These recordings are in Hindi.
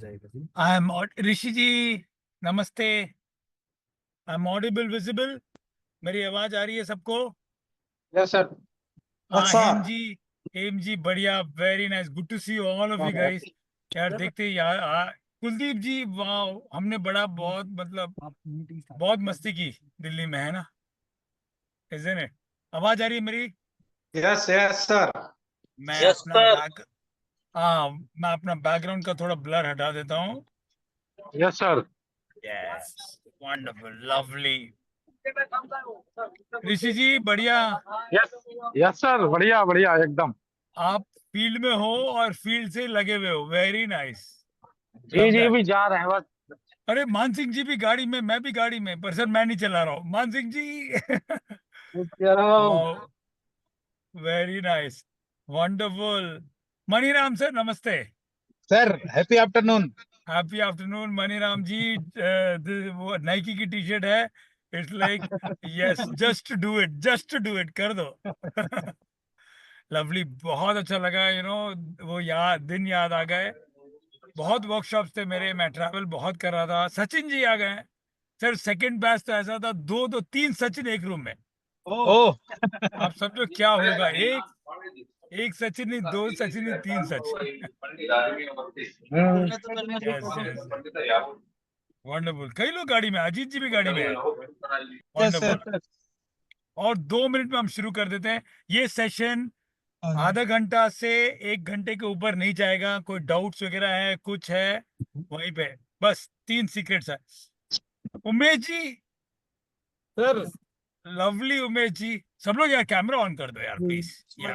आई एम ऋषि जी, नमस्ते। I am audible visible? मेरी आवाज आ रही है सबको? Yes sir. हाँ अच्छा। हेम जी बढ़िया, very nice, good to see all of you guys. यार देखते ही यार कुलदीप जी, वाह, हमने बड़ा बहुत मतलब बहुत मस्ती की दिल्ली में, है ना? Isn't it? आवाज आ रही है मेरी? Yes yes sir. मैं अपना बैक हाँ, मैं अपना बैकग्राउंड का थोड़ा ब्लर हटा देता हूँ। Yes sir. Yes, wonderful, lovely. Rishi ji बढ़िया। यस यस सर, बढ़िया बढ़िया एकदम। आप फील्ड में हो और फील्ड से लगे हुए हो, वेरी नाइस, जी लव जी, दैट। भी जा रहे हैं बस। अरे मान सिंह जी भी गाड़ी में, मैं भी गाड़ी में, पर सर मैं नहीं चला रहा हूँ, मान सिंह जी। वाह, very nice, wonderful. Maniram sir नमस्ते। Sir happy afternoon. Happy afternoon Maniram ji. वो नाइकी की टी शर्ट है, it's like yes, just do it, just do it कर दो। लवली, बहुत अच्छा लगा, वो याद दिन याद आ गए। बहुत वर्कशॉप्स थे मेरे, मैं ट्रैवल बहुत कर रहा था। सचिन जी आ गए हैं। सर सेकंड बैच तो ऐसा था, दो दो तीन सचिन एक रूम में। ओ। आप समझो क्या होगा, एक एक सचिन नहीं, दो सचिन नहीं, तीन सचिन। Yes yes, wonderful. कई लोग गाड़ी में, अजीत जी भी गाड़ी में है। Yes wonderful. यस। और 2 मिनट में हम शुरू कर देते हैं ये सेशन। आधा घंटा से 1 घंटे के ऊपर नहीं जाएगा। कोई डाउट्स वगैरह है, कुछ है वहीं पे, बस 3 सीक्रेट्स है। उमेश जी, सर लवली उमेश जी, सब लोग यार कैमरा ऑन कर दो यार प्लीज। या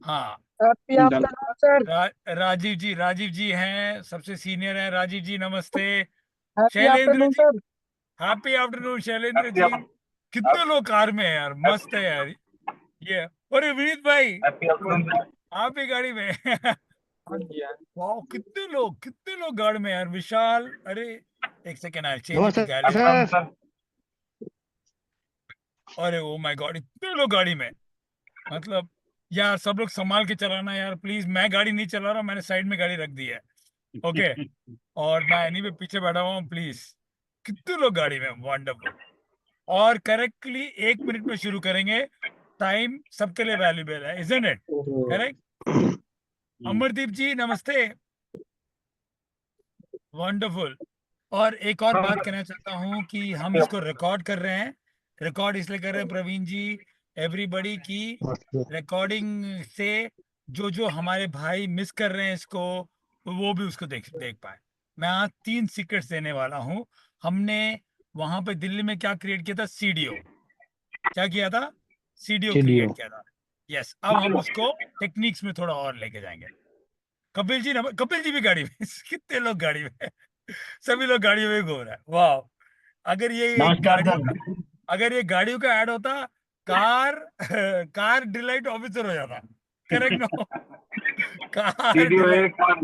हाँ, हैप्पी आफ्टरनून सर। राजीव जी हैं, सबसे सीनियर हैं राजीव जी, नमस्ते। हैप्पी शैलेंद्र आफ्टरनून जी, sir. Happy afternoon Shailendra ji. कितने लोग कार में हैं यार, मस्त है यार ये। अरे विनीत भाई, आप भी गाड़ी में? वाह, कितने लोग गाड़ी में यार, विशाल, अरे एक सेकेंड, आई चेंज इट नमस्ते गैलरी। सर। अरे ओ माय गॉड, इतने लोग गाड़ी में, मतलब यार सब लोग संभाल के चलाना यार प्लीज। मैं गाड़ी नहीं चला रहा, मैंने साइड में गाड़ी रख दी है, ओके। और मैं एनी पे पीछे बैठा हुआ हूँ, प्लीज। कितने लोग गाड़ी में, वंडरफुल। और करेक्टली 1 मिनट में शुरू करेंगे। टाइम सबके लिए वैल्यूबल है, इजंट इट? करेक्ट। अमरदीप जी नमस्ते, वंडरफुल। और एक और बात कहना चाहता हूँ कि हम इसको रिकॉर्ड कर रहे हैं। रिकॉर्ड इसलिए कर रहे हैं प्रवीण जी, एवरीबडी की रिकॉर्डिंग से जो जो हमारे भाई मिस कर रहे हैं इसको, वो भी उसको देख देख पाए। मैं आज 3 सीक्रेट्स देने वाला हूँ। हमने वहां पे दिल्ली में क्या क्रिएट किया था, सीडीओ। क्या किया था? सीडीओ क्रिएट किया था। यस, अब हम उसको टेक्निक्स में थोड़ा और लेके जाएंगे। कपिल जी भी गाड़ी में। कितने लोग गाड़ी में? सभी लोग गाड़ियों में घूम रहे हैं, वाह। अगर ये नमस्कार गाड़ियों का सर। अगर ये गाड़ियों का ऐड होता, कार कार डिलाइट ऑफिसर हो जाता। Correct no? Car video delight, एक बार।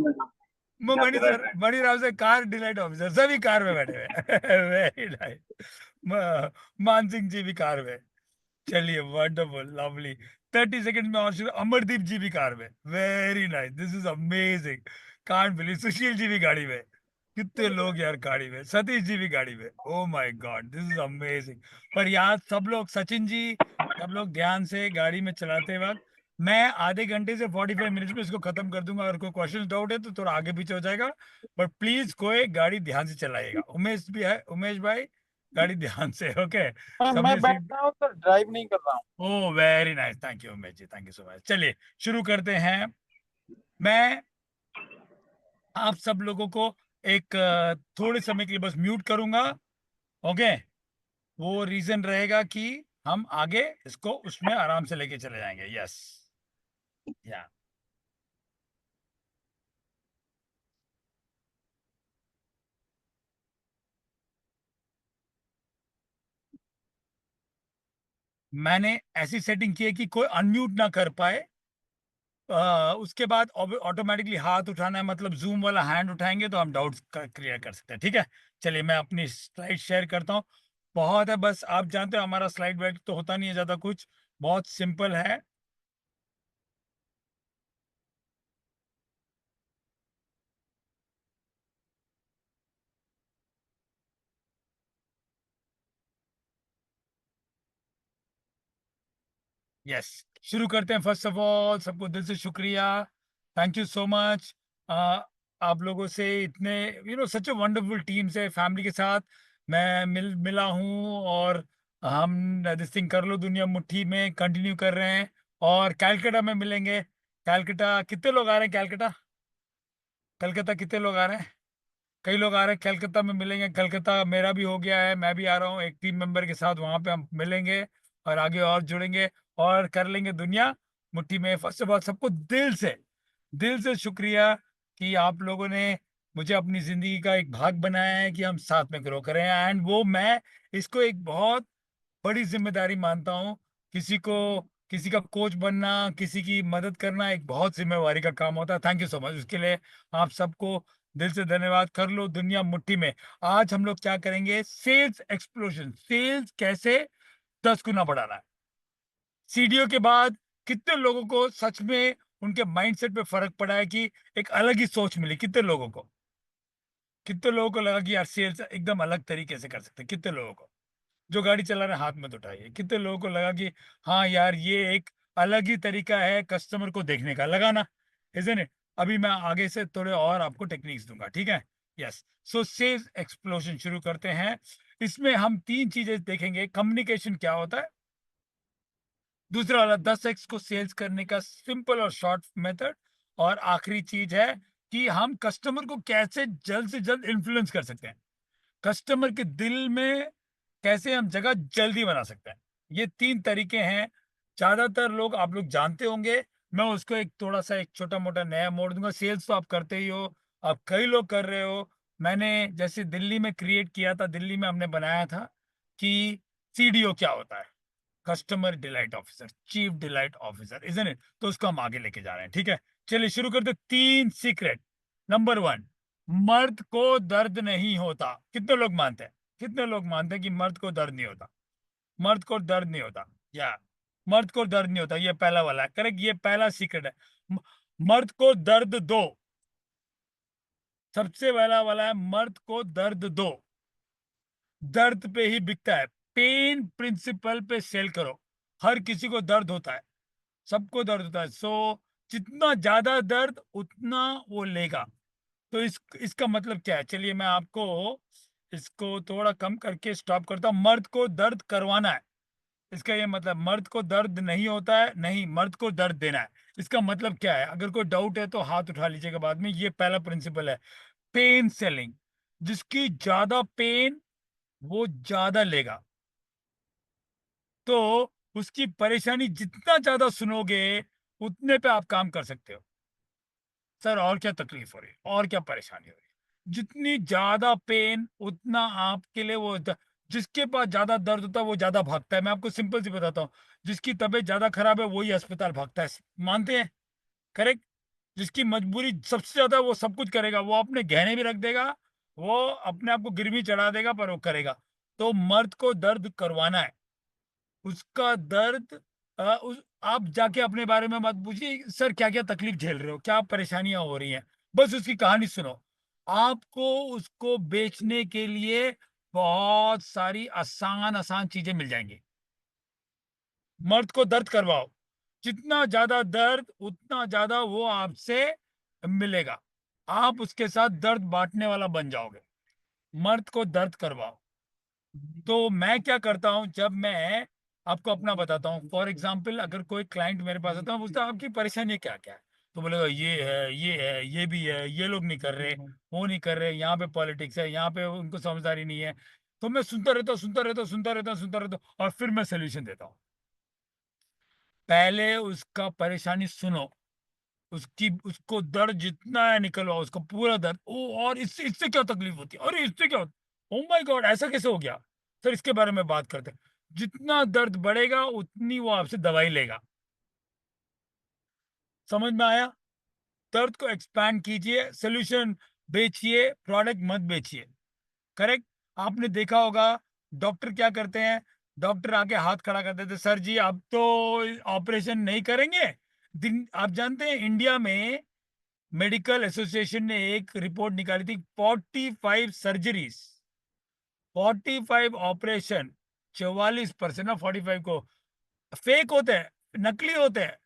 मणि सर, मणि राव से कार डिलाइट ऑफिसर, सभी कार में बैठे हुए। Very nice. मान सिंह जी भी कार में। चलिए, वंडरफुल, लवली। 30 सेकंड में और शुरू। अमरदीप जी भी कार में, very nice, this is amazing. Can't believe. Sushil ji भी गाड़ी में। कितने लोग यार गाड़ी में। सतीश जी भी गाड़ी में, oh my God, this is amazing. पर यार सब लोग, सचिन जी, सब लोग ध्यान से गाड़ी में चलाते वक्त। मैं आधे घंटे से 45 मिनट्स में इसको खत्म कर दूंगा। अगर कोई क्वेश्चन डाउट है तो थोड़ा आगे पीछे हो जाएगा, बट प्लीज कोई गाड़ी ध्यान से चलाइएगा। उमेश भी है, उमेश भाई, गाड़ी ध्यान से, ओके। मैं सबने सीट। बैठा हूँ सर, ड्राइव नहीं कर रहा हूँ। Oh very nice, thank you Umesh ji, thank you so much. चलिए शुरू करते हैं। मैं आप सब लोगों को एक थोड़े समय के लिए बस म्यूट करूंगा, ओके। वो रीजन रहेगा कि हम आगे इसको उसमें आराम से लेके चले जाएंगे। यस, या मैंने ऐसी सेटिंग की है कि कोई अनम्यूट ना कर पाए। उसके बाद ऑटोमेटिकली हाथ उठाना है, मतलब जूम वाला हैंड उठाएंगे तो हम डाउट्स क्लियर कर सकते हैं, ठीक है। चलिए मैं अपनी स्लाइड शेयर करता हूँ। बहुत है, बस आप जानते हो हमारा स्लाइड बैग तो होता नहीं है ज़्यादा कुछ, बहुत सिंपल है। यस, शुरू करते हैं। फर्स्ट ऑफ ऑल सबको दिल से शुक्रिया, थैंक यू सो मच। आप लोगों से इतने सच अ वंडरफुल टीम से फैमिली के साथ मैं मिला हूँ, और हम दिस थिंग कर लो दुनिया मुट्ठी में कंटिन्यू कर रहे हैं, और कैलकाटा में मिलेंगे। कैलकाटा कितने लोग आ रहे हैं? कैलकाटा कलकत्ता कितने लोग आ रहे हैं? कई लोग आ रहे हैं। कलकत्ता में मिलेंगे। कलकत्ता मेरा भी हो गया है, मैं भी आ रहा हूँ एक टीम मेंबर के साथ, वहां पे हम मिलेंगे और आगे और जुड़ेंगे और कर लेंगे दुनिया मुट्ठी में। फर्स्ट ऑफ ऑल सबको दिल से शुक्रिया कि आप लोगों ने मुझे अपनी जिंदगी का एक भाग बनाया है कि हम साथ में ग्रो करें, एंड वो मैं इसको एक बहुत बड़ी जिम्मेदारी मानता हूँ। किसी का कोच बनना, किसी की मदद करना एक बहुत जिम्मेवारी का काम होता है। थैंक यू सो मच उसके लिए। आप सबको दिल से धन्यवाद। कर लो दुनिया मुट्ठी में। आज हम लोग क्या करेंगे? सेल्स एक्सप्लोजन, सेल्स कैसे 10 गुना बढ़ाना है। सीडीओ के बाद कितने लोगों को सच में उनके माइंडसेट पे फर्क पड़ा है कि एक अलग ही सोच मिली? कितने लोगों को लगा कि यार सेल्स एकदम अलग तरीके से कर सकते हैं? कितने लोगों को? जो गाड़ी चला रहे हैं हाथ में तो उठाइए। कितने लोगों को लगा कि हाँ यार ये एक अलग ही तरीका है कस्टमर को देखने का? लगा ना? Isn't it? अभी मैं आगे से थोड़े और आपको टेक्निक्स दूंगा, ठीक है? यस। सो सेल्स एक्सप्लोजन शुरू करते हैं। इसमें हम 3 चीजें देखेंगे। कम्युनिकेशन क्या होता है, दूसरा वाला 10x को सेल्स करने का सिंपल और शॉर्ट मेथड, और आखिरी चीज है कि हम कस्टमर को कैसे जल्द से जल्द इन्फ्लुएंस कर सकते हैं, कस्टमर के दिल में कैसे हम जगह जल्दी बना सकते हैं। ये 3 तरीके हैं। ज्यादातर लोग आप लोग जानते होंगे, मैं उसको एक थोड़ा सा एक छोटा मोटा नया मोड़ दूंगा। सेल्स तो आप करते ही हो, आप कई लोग कर रहे हो। मैंने जैसे दिल्ली में क्रिएट किया था, दिल्ली में हमने बनाया था कि सीडीओ क्या होता है, customer delight officer, chief delight officer, isn't it? तो उसको हम आगे लेके जा रहे हैं, ठीक है? चलिए शुरू करते। 3 सीक्रेट। नंबर 1, मर्द को दर्द नहीं होता। कितने लोग मानते हैं? कितने लोग मानते हैं कि मर्द को दर्द नहीं होता? मर्द को दर्द नहीं होता, या मर्द को दर्द नहीं होता? ये पहला वाला है, करेक्ट। ये पहला सीक्रेट है। म- मर्द को दर्द दो। सबसे पहला वाला है, मर्द को दर्द दो। दर्द पे ही बिकता है। पेन प्रिंसिपल पे सेल करो। हर किसी को दर्द होता है, सबको दर्द होता है। सो जितना ज्यादा दर्द उतना वो लेगा। तो इसका मतलब क्या है? चलिए मैं आपको इसको थोड़ा कम करके स्टॉप करता हूँ। मर्द को दर्द करवाना है, इसका ये मतलब। मर्द को दर्द नहीं होता है, नहीं, मर्द को दर्द देना है। इसका मतलब क्या है? अगर कोई डाउट है तो हाथ उठा लीजिएगा बाद में। ये पहला प्रिंसिपल है, पेन सेलिंग। जिसकी ज्यादा पेन वो ज्यादा लेगा। तो उसकी परेशानी जितना ज्यादा सुनोगे उतने पे आप काम कर सकते हो। सर और क्या तकलीफ हो रही है, और क्या परेशानी हो रही है? जितनी ज्यादा पेन उतना आपके लिए वो जिसके पास ज्यादा दर्द होता है वो ज्यादा भागता है। मैं आपको सिंपल सी बताता हूँ, जिसकी तबीयत ज्यादा खराब है वही अस्पताल भागता है। मानते हैं? करेक्ट। जिसकी मजबूरी सबसे ज्यादा, वो सब कुछ करेगा, वो अपने गहने भी रख देगा, वो अपने आप को गिरवी चढ़ा देगा, पर वो करेगा। तो मर्द को दर्द करवाना है, उसका दर्द। आप जाके अपने बारे में मत पूछिए सर क्या क्या तकलीफ झेल रहे हो, क्या परेशानियां हो रही हैं। बस उसकी कहानी सुनो। आपको उसको बेचने के लिए बहुत सारी आसान आसान चीजें मिल जाएंगी। मर्द को दर्द करवाओ, जितना ज्यादा दर्द उतना ज्यादा वो आपसे मिलेगा। आप उसके साथ दर्द बांटने वाला बन जाओगे। मर्द को दर्द करवाओ। तो मैं क्या करता हूं, जब मैं आपको अपना बताता हूँ, फॉर एग्जाम्पल अगर कोई क्लाइंट मेरे पास आता है, पूछता है आपकी परेशानी क्या क्या है, तो बोलेगा ये है, ये है, ये भी है, ये लोग नहीं कर रहे, वो नहीं कर रहे, यहाँ पे पॉलिटिक्स है, यहाँ पे उनको समझदारी नहीं है। तो मैं सुनता रहता हूँ, सुनता रहता हूँ, और फिर मैं सोल्यूशन देता हूँ। पहले उसका परेशानी सुनो, उसकी उसको दर्द जितना है निकलवाओ, उसका पूरा दर्द। ओ, और इससे इससे क्या तकलीफ होती है, अरे इससे क्या होता, ओ माय गॉड ऐसा कैसे हो गया? सर इसके बारे में बात करते हैं। जितना दर्द बढ़ेगा उतनी वो आपसे दवाई लेगा। समझ में आया? दर्द को एक्सपैंड कीजिए, सोल्यूशन बेचिए, प्रोडक्ट मत बेचिए। करेक्ट। आपने देखा होगा डॉक्टर क्या करते हैं, डॉक्टर आके हाथ खड़ा कर देते, सर जी अब तो ऑपरेशन नहीं करेंगे। दिन आप जानते हैं इंडिया में मेडिकल एसोसिएशन ने एक रिपोर्ट निकाली थी, 45 सर्जरीज, 45 ऑपरेशन, 44% ना 45 को फेक होते हैं। नकली होते हैं।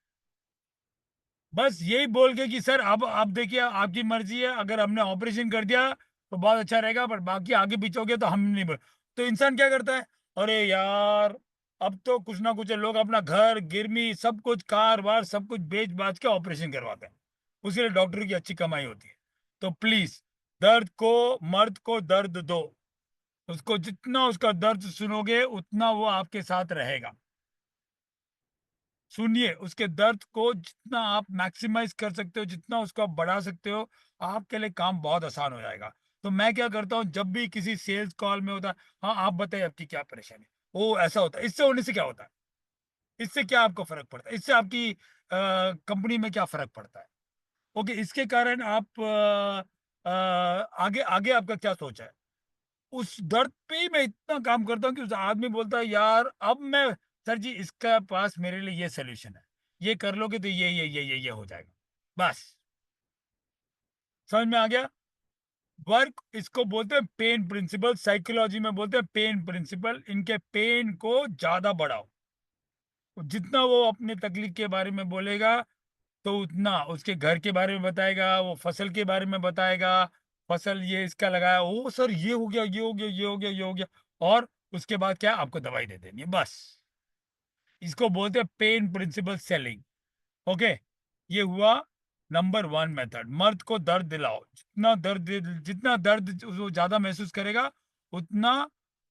बस यही बोल के कि सर अब आप देखिए आपकी मर्जी है, अगर हमने ऑपरेशन कर दिया तो बहुत अच्छा रहेगा, पर बाकी आगे पीछे हो गया तो हम नहीं बोल। तो इंसान क्या करता है, अरे यार अब तो कुछ ना कुछ है, लोग अपना घर गिरमी सब कुछ कार वार सब कुछ बेच बाच के ऑपरेशन करवाते हैं, उसके लिए डॉक्टर की अच्छी कमाई होती है। तो प्लीज दर्द को, मर्द को दर्द दो, उसको जितना उसका दर्द सुनोगे उतना वो आपके साथ रहेगा। सुनिए उसके दर्द को, जितना आप मैक्सिमाइज कर सकते हो, जितना उसको आप बढ़ा सकते हो, आपके लिए काम बहुत आसान हो जाएगा। तो मैं क्या करता हूँ जब भी किसी सेल्स कॉल में होता है, हाँ आप बताइए आपकी क्या परेशानी है, ओ ऐसा होता है, इससे होने से क्या होता है, इससे क्या आपको फर्क पड़ता है, इससे आपकी कंपनी में क्या फर्क पड़ता है, ओके इसके कारण आप आगे आगे आपका क्या सोच है। उस दर्द पे ही मैं इतना काम करता हूँ कि उस आदमी बोलता है यार अब मैं, सर जी इसका पास मेरे लिए ये सॉल्यूशन है, ये कर लोगे तो ये हो जाएगा। बस समझ में आ गया। वर्क इसको बोलते हैं पेन प्रिंसिपल, साइकोलॉजी में बोलते हैं पेन प्रिंसिपल। इनके पेन को ज्यादा बढ़ाओ, जितना वो अपने तकलीफ के बारे में बोलेगा तो उतना उसके घर के बारे में बताएगा, वो फसल के बारे में बताएगा, फसल ये इसका लगाया, ओ सर ये हो गया ये हो गया ये हो गया ये हो गया, और उसके बाद क्या आपको दवाई दे देनी है बस। इसको बोलते हैं पेन प्रिंसिपल सेलिंग। ओके, ये हुआ नंबर वन मेथड। मर्द को दर्द दिलाओ, जितना दर्द वो ज्यादा महसूस करेगा उतना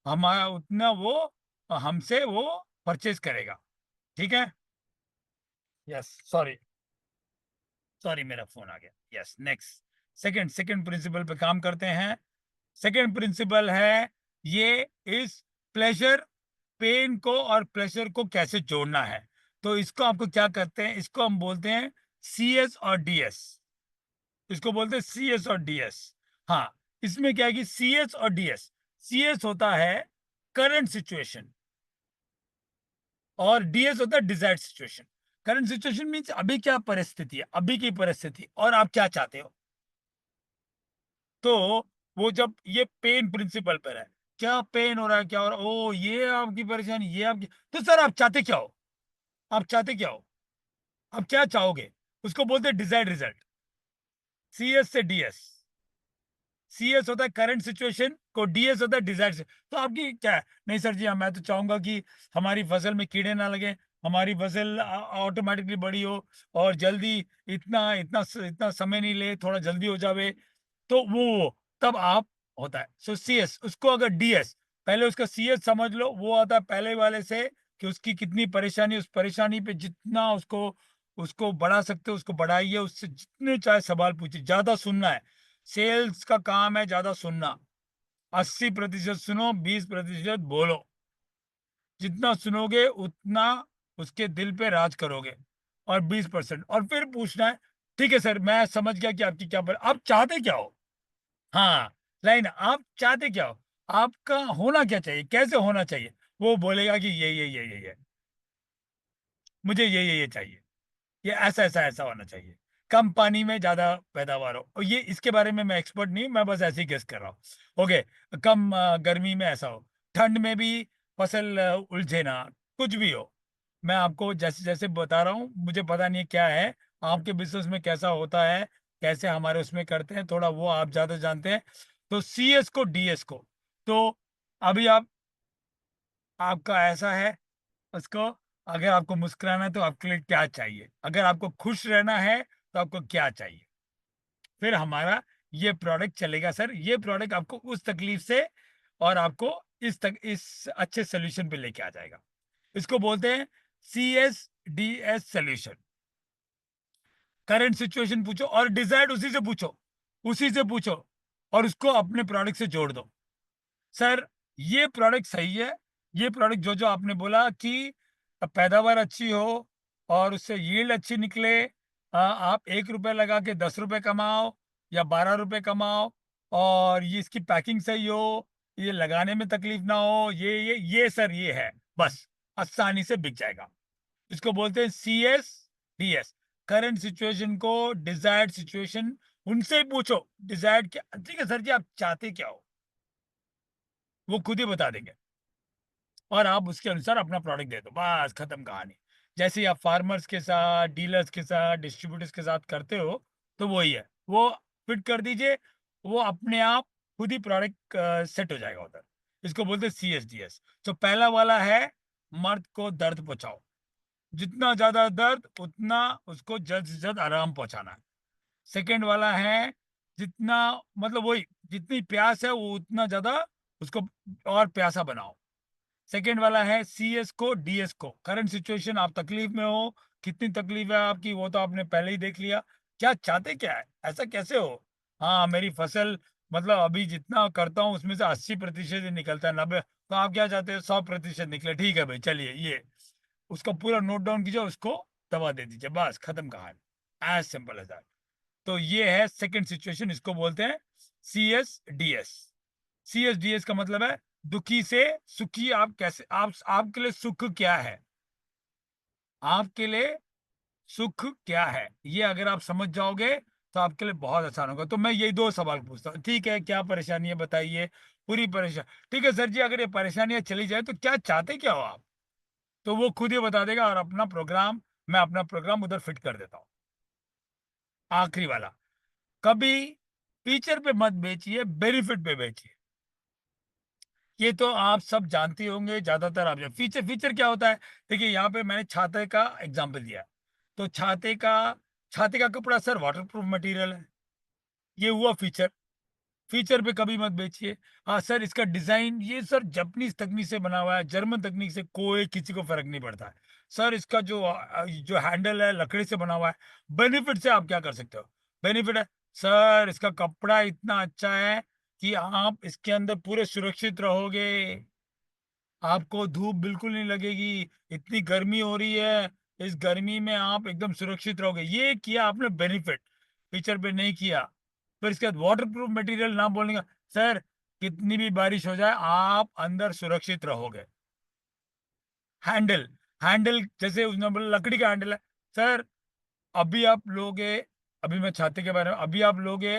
उतना वो हमसे वो परचेज करेगा। ठीक है। यस सॉरी, सॉरी मेरा फोन आ गया। Yes next, second second principle पे काम करते हैं। सेकंड प्रिंसिपल है ये इस प्लेजर, पेन को और प्लेजर को कैसे जोड़ना है। तो इसको आपको क्या करते हैं, इसको हम बोलते हैं CS और DS। इसको बोलते हैं CS और DS। हाँ, इसमें क्या है कि CS और DS, CS होता है करंट सिचुएशन और DS होता है desired situation. Current situation means अभी क्या परिस्थिति है, अभी की परिस्थिति और आप क्या चाहते हो। तो वो जब ये पेन प्रिंसिपल पर है, क्या पेन हो रहा है क्या हो रहा है, ओ ये आपकी परेशानी ये आपकी, तो सर आप चाहते क्या हो, आप चाहते क्या हो, आप क्या चाहोगे। उसको बोलते हैं डिजायर्ड रिजल्ट। CS से DS, CS होता है करंट सिचुएशन को, DS होता है डिजायर्ड। तो आपकी क्या है, नहीं सर जी मैं तो चाहूंगा कि हमारी फसल में कीड़े ना लगे, हमारी फसल ऑटोमेटिकली बड़ी हो और जल्दी, इतना इतना इतना समय नहीं ले, थोड़ा जल्दी हो जावे। तो वो तब आप होता है सो CS। उसको अगर DS, पहले उसका CS समझ लो, वो आता है पहले वाले से कि उसकी कितनी परेशानी, उस परेशानी पे जितना उसको उसको बढ़ा सकते हो उसको बढ़ाइए, उससे जितने चाहे सवाल पूछिए, ज्यादा सुनना है। सेल्स का काम है ज्यादा सुनना। 80% सुनो, 20% बोलो। जितना सुनोगे उतना उसके दिल पे राज करोगे। और 20% और फिर पूछना है, ठीक है सर मैं समझ गया कि आपकी क्या आप चाहते क्या हो। हाँ, लाइन आप चाहते क्या हो, आपका होना क्या चाहिए, कैसे होना चाहिए। वो बोलेगा कि ये मुझे ये चाहिए, ये ऐसा ऐसा ऐसा होना चाहिए, कम पानी में ज्यादा पैदावार हो। और ये इसके बारे में मैं एक्सपर्ट नहीं हूं, मैं बस ऐसे ही गेस कर रहा हूँ। ओके, कम गर्मी में ऐसा हो, ठंड में भी फसल उलझे ना, कुछ भी हो। मैं आपको जैसे जैसे बता रहा हूँ, मुझे पता नहीं क्या है आपके बिजनेस में कैसा होता है, कैसे हमारे उसमें करते हैं, थोड़ा वो आप ज्यादा जानते हैं। तो CS को DS को, तो अभी आप, आपका ऐसा है उसको, अगर आपको मुस्कुराना है तो आपके लिए क्या चाहिए, अगर आपको खुश रहना है तो आपको क्या चाहिए, फिर हमारा ये प्रोडक्ट चलेगा सर। ये प्रोडक्ट आपको उस तकलीफ से और आपको इस अच्छे सोल्यूशन पे लेके आ जाएगा। इसको बोलते हैं CS DS solution. Current situation पूछो और डिजायर्ड उसी से पूछो, उसी से पूछो और उसको अपने प्रोडक्ट से जोड़ दो। सर ये प्रोडक्ट सही है, ये प्रोडक्ट जो जो आपने बोला कि पैदावार अच्छी हो और उससे यील्ड अच्छी निकले, आप 1 रुपए लगा के 10 रुपए कमाओ या 12 रुपए कमाओ, और ये इसकी पैकिंग सही हो, ये लगाने में तकलीफ ना हो, ये सर ये है, बस आसानी से बिक जाएगा। इसको बोलते हैं CS DS। करंट सिचुएशन को डिजायर्ड सिचुएशन, उनसे ही पूछो डिजायर्ड क्या, ठीक है सर जी आप चाहते क्या हो, वो खुद ही बता देंगे और आप उसके अनुसार अपना प्रोडक्ट दे दो, बस खत्म कहानी। जैसे ही आप फार्मर्स के साथ, डीलर्स के साथ, डिस्ट्रीब्यूटर्स के साथ करते हो, तो वही है। वो फिट कर दीजिए, वो अपने आप खुद ही प्रोडक्ट सेट हो जाएगा उधर। इसको बोलते हैं सीएसडीएस। तो पहला वाला है, मर्द को दर्द पहुँचाओ। जितना ज़्यादा दर्द, उतना उसको जल्द से जल्द आराम पहुँचाना है। सेकंड वाला है, जितना मतलब वही, जितनी प्यास है वो उतना ज़्यादा उसको और प्यासा बनाओ। सेकंड वाला है सीएस को, डीएस को। करंट सिचुएशन, आप तकलीफ में हो, कितनी तकलीफ है आपकी वो तो आपने पहले ही देख लिया। क्या चाहते क्या है? ऐसा कैसे हो? हाँ, मेरी फसल मतलब अभी जितना करता हूँ उसमें से 80% ही निकलता है, 90। तो आप क्या चाहते हो? 100% निकले। ठीक है भाई, चलिए ये उसका पूरा नोट डाउन कीजिए, उसको दबा दे दीजिए, बस खत्म कहानी। As simple as that. तो ये है सेकंड सिचुएशन, इसको बोलते हैं C S D S. C S D S का मतलब है दुखी से सुखी। आप कैसे, आप आपके लिए सुख क्या है, आपके लिए सुख क्या है, ये अगर आप समझ जाओगे तो आपके लिए बहुत आसान होगा। तो मैं यही दो सवाल पूछता हूँ, ठीक है, क्या परेशानी है बताइए। पूरी परेशान, ठीक है सर जी, अगर ये परेशानियां चली जाए तो क्या चाहते क्या हो आप? तो वो खुद ही बता देगा, और अपना प्रोग्राम, मैं अपना प्रोग्राम उधर फिट कर देता हूँ। आखिरी वाला, कभी फीचर पे मत बेचिए, बेनिफिट पे बेचिए। ये तो आप सब जानते होंगे, ज्यादातर आप फीचर, फीचर क्या होता है? देखिए यहाँ पे मैंने छाते का एग्जांपल दिया है। तो छाते का कपड़ा सर वाटर प्रूफ मटेरियल है, ये हुआ फीचर। फीचर पे कभी मत बेचिए। हाँ सर, इसका डिजाइन ये सर जापानीज तकनीक से बना हुआ है, जर्मन तकनीक से, कोई किसी को फर्क नहीं पड़ता है। सर इसका जो हैंडल है लकड़ी से बना हुआ है। बेनिफिट से आप क्या कर सकते हो? बेनिफिट है, सर इसका कपड़ा इतना अच्छा है कि आप इसके अंदर पूरे सुरक्षित रहोगे, आपको धूप बिल्कुल नहीं लगेगी, इतनी गर्मी हो रही है, इस गर्मी में आप एकदम सुरक्षित रहोगे। ये किया आपने बेनिफिट, फीचर पे नहीं किया। फिर इसके बाद वाटर प्रूफ मटेरियल ना बोलने का, सर कितनी भी बारिश हो जाए आप अंदर सुरक्षित रहोगे। हैंडल, हैंडल जैसे उसने बोला लकड़ी का हैंडल है, सर अभी आप लोगे, अभी मैं छाते के बारे में, अभी आप लोगे,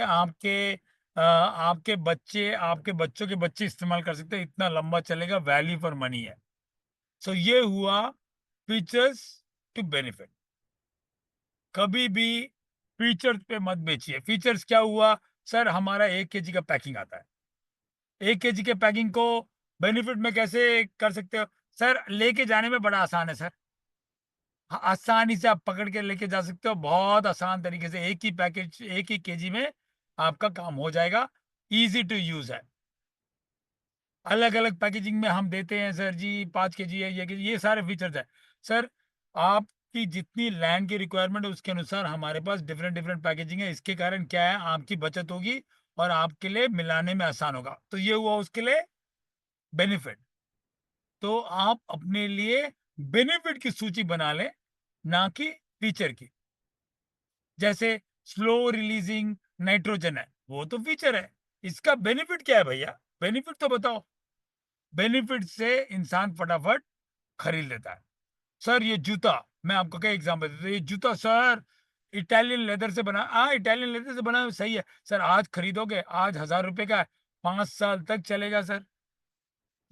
आपके बच्चे, आपके बच्चों के बच्चे इस्तेमाल कर सकते हैं, इतना लंबा चलेगा, वैल्यू फॉर मनी है। सो ये हुआ फीचर्स टू बेनिफिट। कभी भी फीचर्स पे मत बेचिए। फीचर्स क्या हुआ? सर हमारा 1 kg का पैकिंग आता है, 1 kg के पैकिंग को बेनिफिट में कैसे कर सकते हो? सर लेके जाने में बड़ा आसान है सर। आसानी से आप पकड़ के लेके जा सकते हो, बहुत आसान तरीके से, एक ही पैकेज, एक ही केजी में आपका काम हो जाएगा। इजी टू यूज है। अलग अलग पैकेजिंग में हम देते हैं सर जी, 5 kg है, ये सारे फीचर्स है। सर आपकी जितनी लैंड की रिक्वायरमेंट है उसके अनुसार हमारे पास डिफरेंट डिफरेंट पैकेजिंग है। इसके कारण क्या है, आपकी बचत होगी और आपके लिए मिलाने में आसान होगा। तो ये हुआ उसके लिए बेनिफिट। तो आप अपने लिए बेनिफिट की सूची बना लें, ना कि फीचर की। जैसे स्लो रिलीजिंग नाइट्रोजन है, वो तो फीचर है, इसका बेनिफिट क्या है भैया? बेनिफिट तो बताओ। बेनिफिट से इंसान फटाफट खरीद लेता है। सर ये जूता, मैं आपको क्या एग्जांपल देता हूँ, ये जूता सर इटालियन लेदर से बना, हाँ इटालियन लेदर से बना सही है सर, आज खरीदोगे, आज 1000 रुपए का है, 5 साल तक चलेगा सर।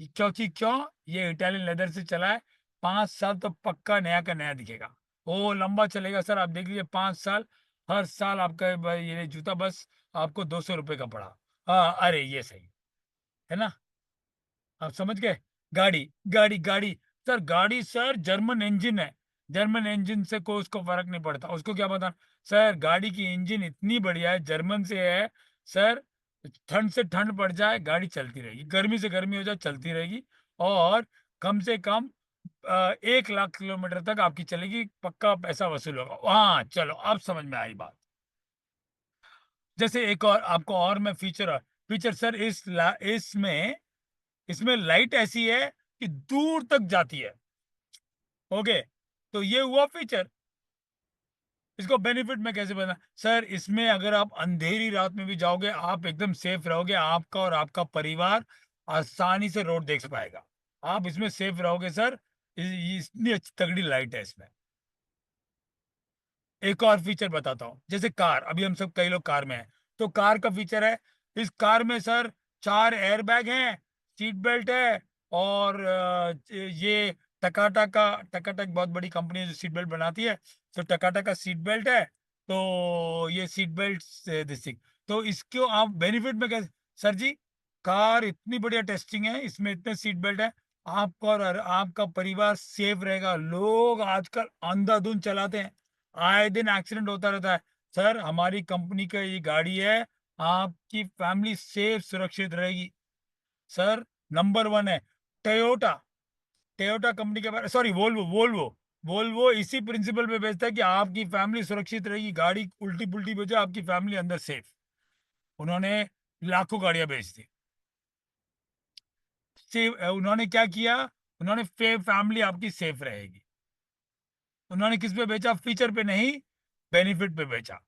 क्योंकि क्यों? ये इटालियन लेदर से चला है, 5 साल तो पक्का नया का नया दिखेगा। ओ लंबा चलेगा सर, आप देख लीजिए 5 साल, हर साल आपका ये जूता बस आपको 200 रुपए का पड़ा। हाँ अरे ये सही है ना, आप समझ गए। गाड़ी, गाड़ी सर, गाड़ी सर जर्मन इंजन है, जर्मन इंजन से कोई उसको फर्क नहीं पड़ता, उसको क्या पता। सर गाड़ी की इंजन इतनी बढ़िया है, जर्मन से है सर, ठंड से ठंड पड़ जाए गाड़ी चलती रहेगी, गर्मी से गर्मी हो जाए चलती रहेगी, और कम से कम 1 लाख किलोमीटर तक आपकी चलेगी, पक्का पैसा वसूल होगा। हाँ चलो अब समझ में आई बात। जैसे एक और आपको और मैं फीचर, फीचर सर इसमें, इसमें लाइट ऐसी है कि दूर तक जाती है। ओके, तो ये हुआ फीचर। इसको बेनिफिट में कैसे बना? सर इसमें अगर आप अंधेरी रात में भी जाओगे आप एकदम सेफ रहोगे, आपका और आपका परिवार आसानी से रोड देख पाएगा, आप इसमें सेफ रहोगे सर। इतनी अच्छी तगड़ी लाइट है इसमें। एक और फीचर बताता हूँ, जैसे कार, अभी हम सब कई लोग कार में हैं, तो कार का फीचर है, इस कार में सर 4 एयरबैग हैं, सीट बेल्ट है, और ये टकाटा एक बहुत बड़ी कंपनी है जो सीट बेल्ट बनाती है। तो टकाटा का सीट बेल्ट है, तो ये सीट बेल्ट दिस थिंग, तो इसको आप बेनिफिट में कैसे, सर जी कार इतनी बढ़िया टेस्टिंग है, इसमें इतने सीट बेल्ट है, आपका और आपका परिवार सेफ रहेगा। लोग आजकल अंधाधुंध चलाते हैं, आए दिन एक्सीडेंट होता रहता है। सर हमारी कंपनी का ये गाड़ी है, आपकी फैमिली सेफ सुरक्षित रहेगी। सर नंबर वन है टोयोटा। टोयोटा कंपनी के बारे, सॉरी वोल्वो वोल्वो वोल्वो इसी प्रिंसिपल पे बेचता है कि आपकी फैमिली सुरक्षित रहेगी, गाड़ी उल्टी पुल्टी बेचो, आपकी फैमिली अंदर सेफ। उन्होंने लाखों गाड़ियां बेच दी। सेफ उन्होंने क्या किया, उन्होंने फैमिली आपकी सेफ रहेगी। उन्होंने किस पे बेचा, फीचर पे नहीं, बेनिफिट पे बेचा।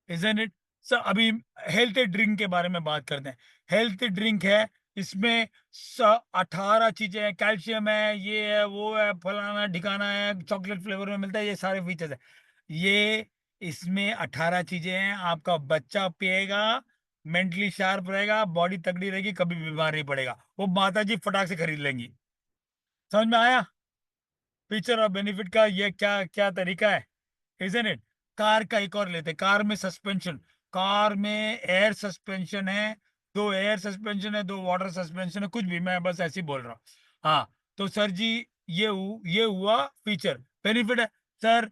Isn't it sir. अभी हेल्थ ड्रिंक के बारे में बात करते हैं। हेल्थ ड्रिंक है, इसमें 18 चीजें हैं, कैल्शियम है, ये है वो है, फलाना ठिकाना है, चॉकलेट फ्लेवर में मिलता है, ये सारे फीचर्स है। ये इसमें 18 चीजें हैं, आपका बच्चा पिएगा, मेंटली शार्प रहेगा, बॉडी तगड़ी रहेगी, कभी बीमार नहीं पड़ेगा। वो माता जी फटाक से खरीद लेंगी। समझ में आया फीचर और बेनिफिट का ये क्या क्या तरीका है, इजंट इट। कार का एक और लेते, कार में सस्पेंशन। कार में एयर सस्पेंशन है, दो एयर सस्पेंशन है, दो वाटर सस्पेंशन है, कुछ भी, मैं बस ऐसे ही बोल रहा हूँ। हाँ तो सर जी ये हुआ फीचर। बेनिफिट है सर,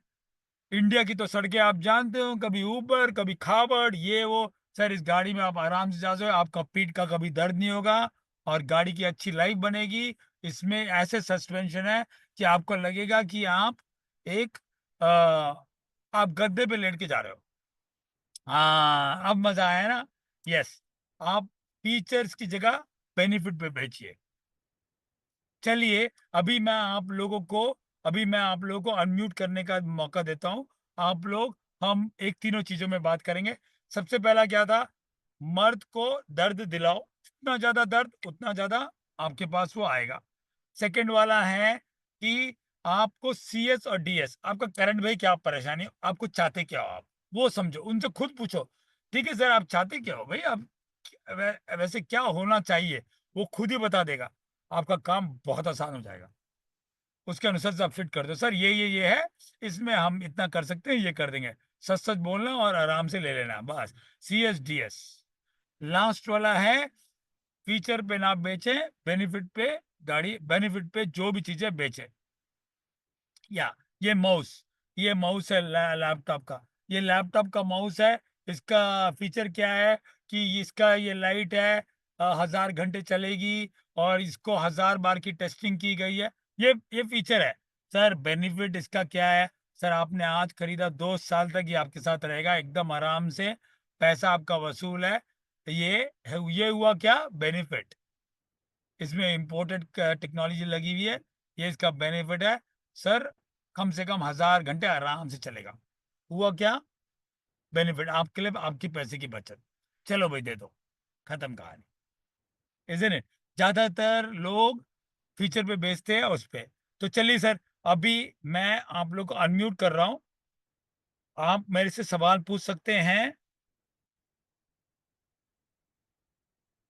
इंडिया की तो सड़कें आप जानते हो, कभी ऊबर कभी खाबड़ ये वो। सर इस गाड़ी में आप आराम से जा सकते हो, आपका पीठ का कभी दर्द नहीं होगा, और गाड़ी की अच्छी लाइफ बनेगी। इसमें ऐसे सस्पेंशन है कि आपको लगेगा कि आप एक आप गद्दे पे लेट के जा रहे हो। हाँ अब मजा आया ना। यस, आप फीचर्स की जगह बेनिफिट पे बेचिए। चलिए अभी मैं आप लोगों को अनम्यूट करने का मौका देता हूं। आप लोग, हम एक तीनों चीजों में बात करेंगे। सबसे पहला क्या था, मर्द को दर्द दिलाओ, जितना ज्यादा दर्द उतना ज्यादा आपके पास वो आएगा। सेकंड वाला है कि आपको सीएस और डीएस, आपका करंट भाई क्या परेशानी हो, आपको चाहते क्या हो, आप वो समझो, उनसे खुद पूछो। ठीक है सर आप चाहते क्या हो भाई, आप वैसे क्या होना चाहिए, वो खुद ही बता देगा। आपका काम बहुत आसान हो जाएगा। उसके अनुसार से आप फिट कर दो, सर ये है, इसमें हम इतना कर सकते हैं, ये कर देंगे। सच सच बोलना और आराम से ले लेना बस। CSDS लास्ट वाला है, फीचर पे ना बेचें, बेनिफिट पे गाड़ी, बेनिफिट पे जो भी चीजें बेचें। या ये माउस, ये माउस है लैपटॉप का, ये लैपटॉप का माउस है। इसका फीचर क्या है कि इसका ये लाइट है, 1000 घंटे चलेगी, और इसको 1000 बार की टेस्टिंग की गई है। ये फीचर है। सर बेनिफिट इसका क्या है, सर आपने आज खरीदा, 2 साल तक ये आपके साथ रहेगा एकदम आराम से, पैसा आपका वसूल है। ये हुआ क्या बेनिफिट, इसमें इम्पोर्टेड टेक्नोलॉजी लगी हुई है, ये इसका बेनिफिट है। सर कम से कम 1000 घंटे आराम से चलेगा। हुआ क्या बेनिफिट आपके लिए, आपकी पैसे की बचत। चलो भाई दे दो, खत्म कहानी, इजंट इट। ज्यादातर लोग फीचर पे बेचते हैं उस पे। तो चलिए सर, अभी मैं आप लोग को अनम्यूट कर रहा हूँ, आप मेरे से सवाल पूछ सकते हैं।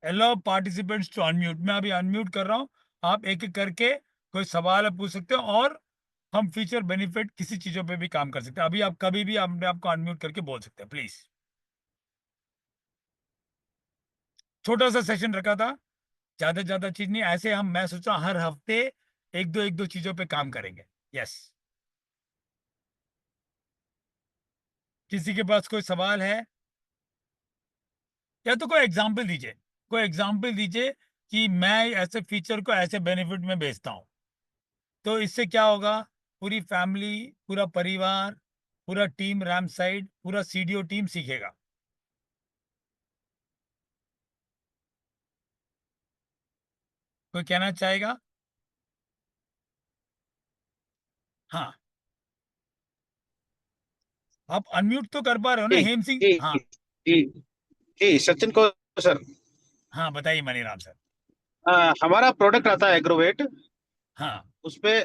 हेलो पार्टिसिपेंट्स टू अनम्यूट, मैं अभी अनम्यूट कर रहा हूँ, आप एक एक करके कोई सवाल है पूछ सकते हो, और हम फीचर बेनिफिट किसी चीजों पे भी काम कर सकते हैं। अभी आप कभी भी अपने आपको अनम्यूट करके बोल सकते हैं प्लीज। छोटा सा सेशन रखा था, ज्यादा चीज नहीं, ऐसे हम, मैं सोचा हर हफ्ते एक दो चीजों पे काम करेंगे। यस, किसी के पास कोई सवाल है, या तो कोई एग्जाम्पल दीजिए, कोई एग्जाम्पल दीजिए कि मैं ऐसे फीचर को ऐसे बेनिफिट में बेचता हूँ, तो इससे क्या होगा, पूरी फैमिली, पूरा परिवार, पूरा टीम रैम साइड, पूरा सीडीओ टीम सीखेगा। कोई कहना चाहेगा। हाँ, आप अनम्यूट तो कर पा रहे हो ना जी हेम सिंह, जी हाँ। जी जी सचिन को सर। हाँ बताइए मनीराम सर। हमारा प्रोडक्ट आता है एग्रोवेट, हाँ उस पे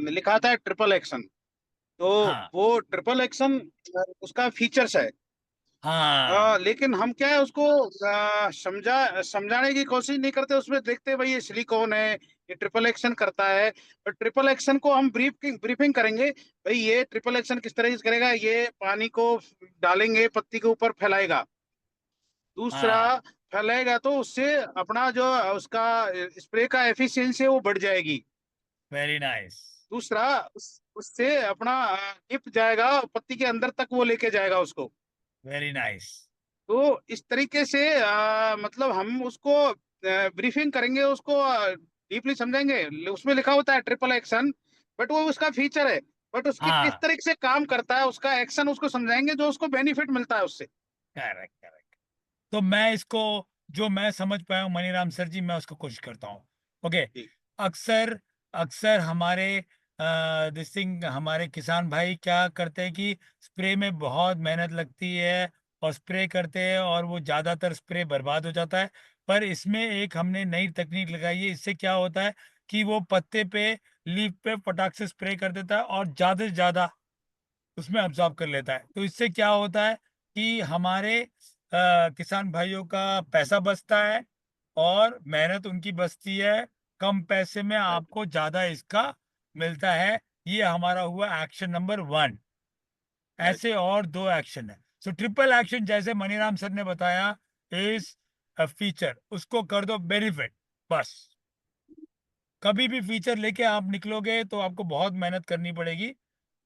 लिखा आता है ट्रिपल एक्शन। तो हाँ वो ट्रिपल एक्शन उसका फीचर्स है। हाँ लेकिन हम क्या है उसको समझाने की कोशिश नहीं करते, उसमें देखते भाई ये सिलिकॉन है, ये ट्रिपल एक्शन करता है। और ट्रिपल एक्शन को हम ब्रीफिंग करेंगे, भाई ये ट्रिपल एक्शन किस तरह से करेगा, ये पानी को डालेंगे, पत्ती के ऊपर फैलाएगा। दूसरा, हाँ, फैलाएगा तो उससे अपना जो उसका स्प्रे का एफिशिएंसी है वो बढ़ जाएगी। वेरी नाइस, दूसरा, उससे अपना डिप जाएगा, पत्ती के अंदर तक वो लेके जाएगा उसको। Very nice. तो इस तरीके से मतलब हम उसको ब्रीफिंग करेंगे, उसको डीपली समझाएंगे। उसमें लिखा होता है ट्रिपल एक्शन, बट वो उसका फीचर है। बट उसके किस हाँ, तरीके से काम करता है, उसका एक्शन उसको समझाएंगे, जो उसको बेनिफिट मिलता है उससे। Correct correct. तो मैं इसको, जो मैं समझ पाया हूँ मनीराम सर जी, मैं उसको कोशिश करता हूँ। ओके। जी। अक्सर अक्सर हमारे दिस थिंग, हमारे किसान भाई क्या करते हैं कि स्प्रे में बहुत मेहनत लगती है और स्प्रे करते हैं और वो ज़्यादातर स्प्रे बर्बाद हो जाता है। पर इसमें एक हमने नई तकनीक लगाई है, इससे क्या होता है कि वो पत्ते पे, लीफ पे फटाक से स्प्रे कर देता है और ज़्यादा से ज़्यादा उसमें अब्जॉर्ब कर लेता है। तो इससे क्या होता है कि हमारे किसान भाइयों का पैसा बचता है और मेहनत उनकी बचती है। कम पैसे में राइट। आपको ज़्यादा इसका मिलता है। ये हमारा हुआ एक्शन नंबर 1। राइट। ऐसे और 2 एक्शन है। सो ट्रिपल एक्शन जैसे मनीराम सर ने बताया, इज अ फीचर, उसको कर दो बेनिफिट बस। कभी भी फीचर लेके आप निकलोगे तो आपको बहुत मेहनत करनी पड़ेगी,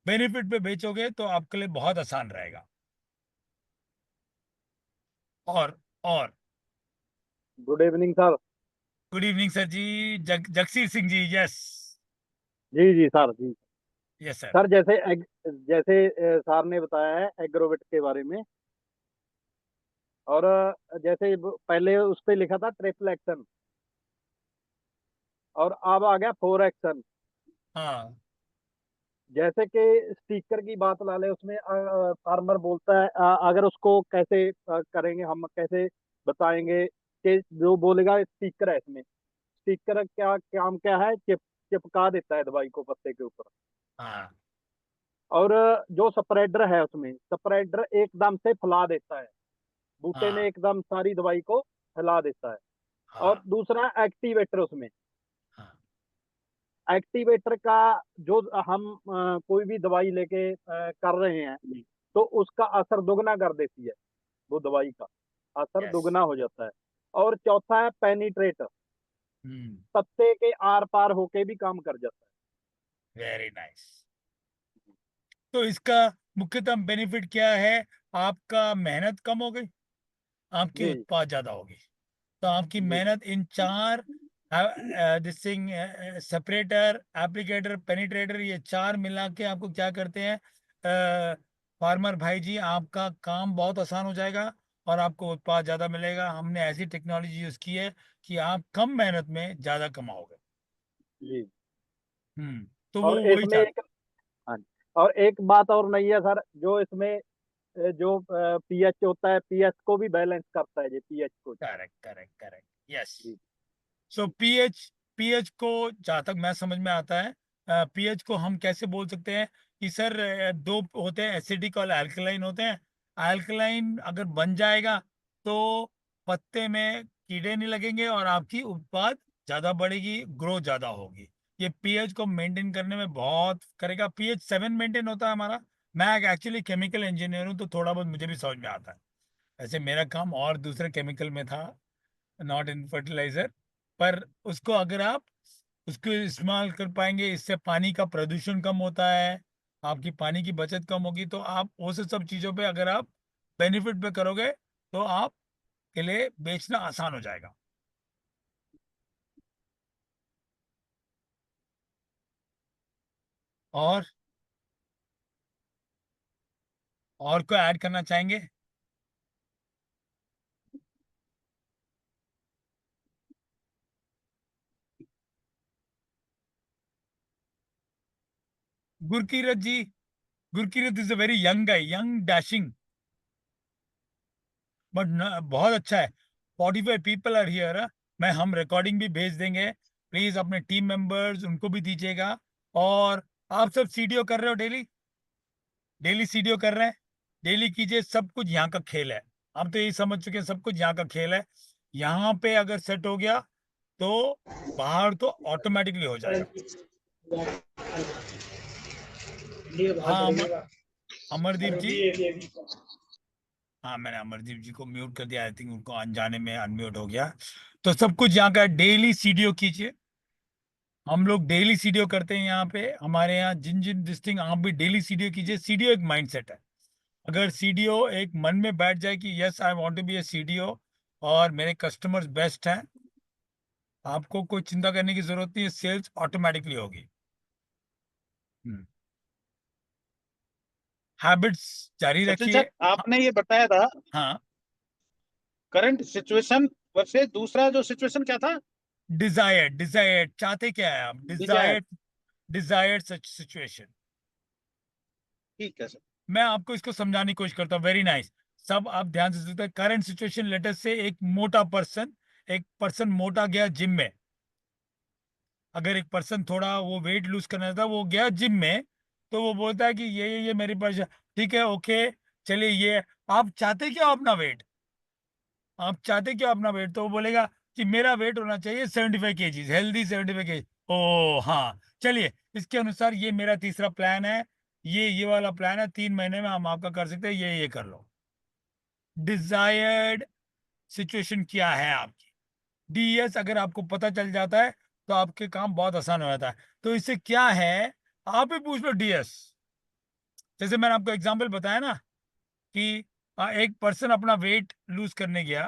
बेनिफिट पे बेचोगे तो आपके लिए बहुत आसान रहेगा। और good evening sir. Good evening sir ji. Jagsir Singh ji, yes. जी जी सर जी। Yes sir. सर जैसे सर ने बताया है एग्रोवेट के बारे में। और जैसे पहले उस पे लिखा था ट्रिपल एक्शन, और अब आ गया 4 एक्शन। हाँ, जैसे कि स्टिकर की बात ला ले, उसमें फार्मर बोलता है अगर उसको कैसे करेंगे, हम कैसे बताएंगे कि जो बोलेगा स्टिकर है इसमें। स्टिकर क्या काम क्या है, चिपका देता है दवाई को पत्ते के ऊपर। हाँ, और जो स्प्रेडर है उसमें, स्प्रेडर एकदम से फैला देता है, बूटे में हाँ, एकदम सारी दवाई को फैला देता है। और हाँ, दूसरा एक्टिवेटर उसमें, हाँ, एक्टिवेटर का जो हम कोई भी दवाई लेके कर रहे हैं, तो उसका असर दुगना कर देती है, वो दवाई का असर यस। दुगना हो जाता है। और चौथा है पेनिट्रेट, हम्म, पत्ते के आर पार होके भी काम कर जाता वेरी नाइस। तो इसका मुख्यतम बेनिफिट क्या है? आपका मेहनत कम हो गई, आपकी है। जी उत्पाद ज्यादा होगी। तो आपकी जी मेहनत इन 4, this thing, separator, applicator, penetrator, ये 4 मिला के आपको क्या करते हैं, फार्मर भाई जी, आपका काम बहुत आसान हो जाएगा और आपको उत्पाद ज़्यादा मिलेगा। हमने ऐसी टेक्नोलॉजी यूज़ की है कि आप कम मेहनत में ज़्यादा कमाओगे। जी। तो वो और वही इसमें चाहते। एक, हाँ जी, और एक बात और नहीं है सर, जो इसमें जो पीएच होता है, पीएच को भी बैलेंस करता है, ये पीएच को। Correct correct correct, yes. जी सो पीएच, पीएच को जहाँ तक मैं समझ में आता है, पीएच को हम कैसे बोल सकते हैं कि सर, 2 होते हैं, एसिडिक और अल्कलाइन होते हैं। अल्कलाइन अगर बन जाएगा तो पत्ते में कीड़े नहीं लगेंगे और आपकी उत्पाद ज़्यादा बढ़ेगी, ग्रो ज़्यादा होगी। ये पीएच को मेंटेन करने में बहुत करेगा। पीएच 7 मेंटेन होता है हमारा। मैं एक्चुअली केमिकल इंजीनियर हूँ, तो थोड़ा बहुत मुझे भी समझ में आता है। वैसे मेरा काम और दूसरे केमिकल में था, नॉट इन फर्टिलाइजर। पर उसको अगर आप उसको इस्तेमाल कर पाएंगे, इससे पानी का प्रदूषण कम होता है, आपकी पानी की बचत कम होगी। तो आप उस सब चीज़ों पे अगर आप बेनिफिट पे करोगे तो आप के लिए बेचना आसान हो जाएगा। और और को ऐड करना चाहेंगे? Gurkirat ji, Gurkirat is a very young guy, young dashing, but बहुत अच्छा है। 45 पीपल आर हियर। मैं हम रिकॉर्डिंग भी भेज देंगे, प्लीज अपने टीम मेंबर्स उनको भी दीजिएगा। और आप सब सीडीओ कर रहे हो, डेली डेली सीडीओ कर रहे हैं? डेली कीजिए, सब कुछ यहाँ का खेल है। हम तो यही समझ चुके हैं सब कुछ यहाँ का खेल है। यहाँ पे अगर सेट हो गया तो बाहर तो ऑटोमेटिकली हो जाएगा। हाँ अमरदीप जी, हाँ मैंने अमरदीप जी को म्यूट कर दिया, आई थिंक उनको अनजाने में अनम्यूट हो गया। तो सब कुछ यहाँ का डेली सीडीओ कीजिए। हम लोग डेली सीडीओ करते हैं यहाँ पे, हमारे यहाँ जिन जिन डिस्टिंग आप भी डेली सीडीओ कीजिए। सीडीओ एक माइंडसेट है। अगर सीडीओ एक मन में बैठ जाए कि yes I want to be a CDO और मेरे कस्टमर्स बेस्ट हैं, आपको कोई चिंता करने की जरूरत नहीं है, सेल्स ऑटोमेटिकली होगी। हैबिट्स जारी सचिन रखिए। सर, आपने ये बताया था हाँ, करंट सिचुएशन वर्सेस दूसरा जो सिचुएशन क्या था? डिजायर्ड चाहते क्या है आप, डिजायर। Desired such situation. ठीक है सर। मैं आपको इसको समझाने की कोशिश करता हूँ, वेरी नाइस। सब आप ध्यान से सुनते हैं। करंट सिचुएशन लेटर से एक पर्सन मोटा गया जिम में। अगर एक पर्सन थोड़ा वो वेट लूज करना था, वो गया जिम में, तो वो बोलता है कि ये मेरी परेशान, ठीक है ओके चलिए ये, आप चाहते क्या हो अपना वेट, आप चाहते क्या हो अपना वेट, तो वो बोलेगा कि मेरा वेट होना चाहिए 75 kg, हेल्दी 75 kg। ओ हाँ चलिए, इसके अनुसार ये मेरा तीसरा प्लान है, ये वाला प्लान है, 3 महीने में हम आपका कर सकते हैं, ये कर लो। डिजायर्ड सिचुएशन क्या है आपकी, डीएस अगर आपको पता चल जाता है तो आपके काम बहुत आसान हो जाता है। तो इससे क्या है, आप ही पूछ लो डीएस। जैसे मैंने आपको एग्जांपल बताया ना कि एक पर्सन अपना वेट लूज करने गया,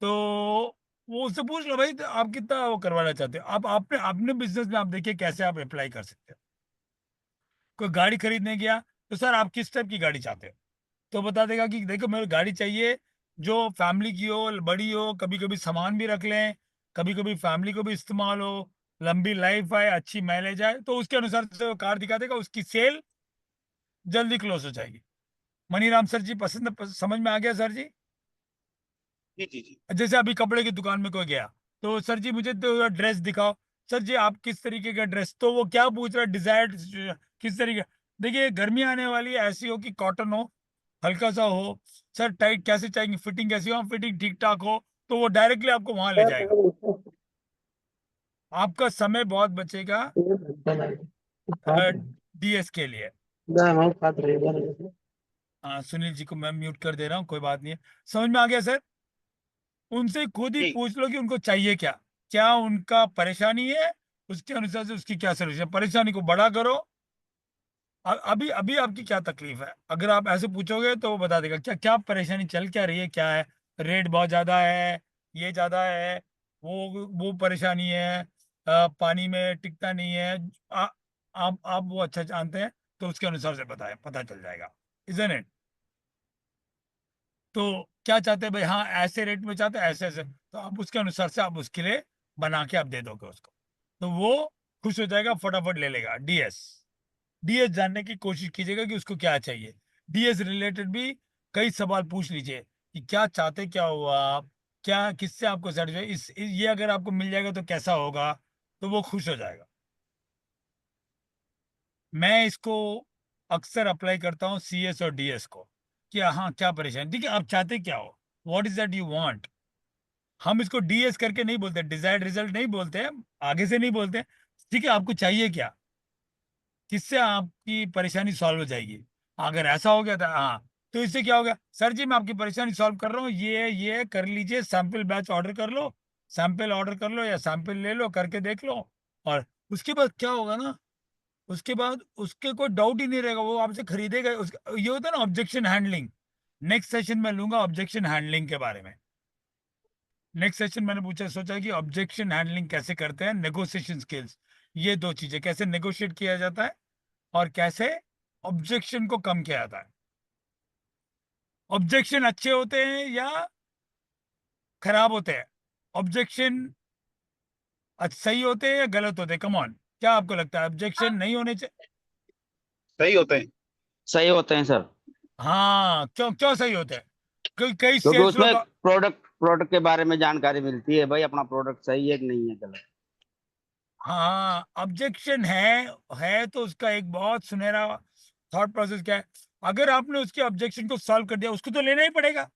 तो वो उससे पूछ लो भाई तो आप कितना वो करवाना चाहते हो। आप अपने अपने बिजनेस में आप देखिए कैसे आप अप्लाई कर सकते हो। कोई गाड़ी खरीदने गया, तो सर आप किस टाइप की गाड़ी चाहते हो, तो बता देगा कि देखो मेरे गाड़ी चाहिए जो फैमिली की हो, बड़ी हो, कभी कभी सामान भी रख लें, कभी कभी फैमिली को भी इस्तेमाल हो, लंबी लाइफ आए, अच्छी माइलेज आए, तो उसके अनुसार से वो कार दिखा देगा, उसकी सेल जल्दी क्लोज हो जाएगी। मनीराम सर जी समझ में आ गया सर जी। जी जी जी। जैसे अभी कपड़े की दुकान में कोई गया, तो सर जी मुझे तो ड्रेस दिखाओ, सर जी आप किस तरीके का ड्रेस, तो वो क्या पूछ रहा है, डिजायर्ड किस तरीके। देखिए गर्मी आने वाली है, ऐसी हो कि कॉटन हो, हल्का सा हो। सर टाइट कैसे चाहिए, फिटिंग कैसी हो, फिटिंग ठीक ठाक हो, तो वो डायरेक्टली आपको वहां ले जाएगा। आपका समय बहुत बचेगा डीएस के लिए। हाँ सुनील जी को मैं म्यूट कर दे रहा हूँ, कोई बात नहीं है। समझ में आ गया सर। उनसे खुद ही जी पूछ लो कि उनको चाहिए क्या, क्या उनका परेशानी है, उसके अनुसार से उसकी क्या सोल्यूशन। परेशानी को बड़ा करो, अभी अभी आपकी क्या तकलीफ है, अगर आप ऐसे पूछोगे तो वो बता देगा क्या क्या परेशानी चल क्या रही है, क्या है, रेट बहुत ज्यादा है, ये ज्यादा है, वो परेशानी है, पानी में टिकता नहीं है, आप वो अच्छा जानते हैं, तो उसके अनुसार से बताए पता चल जाएगा, इजंट इट। तो क्या चाहते हैं भाई, हाँ ऐसे रेट में चाहते हैं, ऐसे ऐसे, तो आप उसके अनुसार से आप उसके लिए बना के आप दे दोगे उसको, तो वो खुश हो जाएगा, फटाफट ले लेगा डीएस। डीएस जानने की कोशिश कीजिएगा कि उसको क्या चाहिए। डीएस रिलेटेड भी कई सवाल पूछ लीजिए कि क्या चाहते क्या हो आप, क्या किससे आपको सेटिस्फाई, ये अगर आपको मिल जाएगा तो कैसा होगा, तो वो खुश हो जाएगा। मैं इसको अक्सर अप्लाई करता हूँ सीएस और डीएस को, कि हाँ क्या परेशानी, ठीक है आप चाहते क्या हो, what is that you want. हम इसको डीएस करके नहीं बोलते, डिजायर्ड रिजल्ट नहीं बोलते हैं, आगे से नहीं बोलते, ठीक है आपको चाहिए क्या, किससे आपकी परेशानी सॉल्व हो जाएगी। अगर ऐसा हो गया था हाँ, तो इससे क्या होगा, सर जी मैं आपकी परेशानी सॉल्व कर रहा हूँ, ये कर लीजिए, सैंपल बैच ऑर्डर कर लो, सैंपल ऑर्डर कर लो या सैंपल ले लो, करके देख लो। और उसके बाद क्या होगा ना, उसके बाद उसके कोई डाउट ही नहीं रहेगा, वो आपसे खरीदेगा। ये होता है ना ऑब्जेक्शन हैंडलिंग, नेक्स्ट सेशन में लूंगा ऑब्जेक्शन हैंडलिंग के बारे में। नेक्स्ट सेशन मैंने सोचा कि ऑब्जेक्शन हैंडलिंग कैसे करते हैं, नेगोशिएशन स्किल्स, ये दो चीजें कैसे नेगोशिएट किया जाता है और कैसे ऑब्जेक्शन को कम किया जाता है। ऑब्जेक्शन अच्छे होते हैं या खराब होते हैं, ऑब्जेक्शन सही होते हैं या गलत होते हैं, कम ऑन, क्या आपको लगता है ऑब्जेक्शन नहीं होने चाहिए। सही होते हैं। सही होते हैं सर, हाँ क्यों क्यों सही होते हैं, क्योंकि कई क्योंकि सेल्स उसमें लोग, प्रोडक्ट के बारे में जानकारी मिलती है भाई, अपना प्रोडक्ट सही है कि नहीं है गलत। हाँ ऑब्जेक्शन है तो उसका एक बहुत सुनहरा थॉट प्रोसेस क्या है, अगर आपने उसके ऑब्जेक्शन को सॉल्व कर दिया, उसको तो लेना ही पड़ेगा।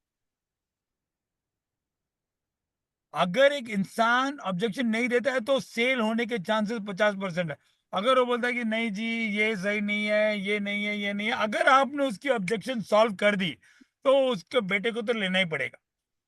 अगर एक इंसान ऑब्जेक्शन नहीं देता है तो सेल होने के चांसेस 50% है। अगर वो बोलता है कि नहीं जी ये सही नहीं है, ये नहीं है, ये नहीं है, अगर आपने उसकी ऑब्जेक्शन सॉल्व कर दी तो उसके बेटे को तो लेना ही पड़ेगा।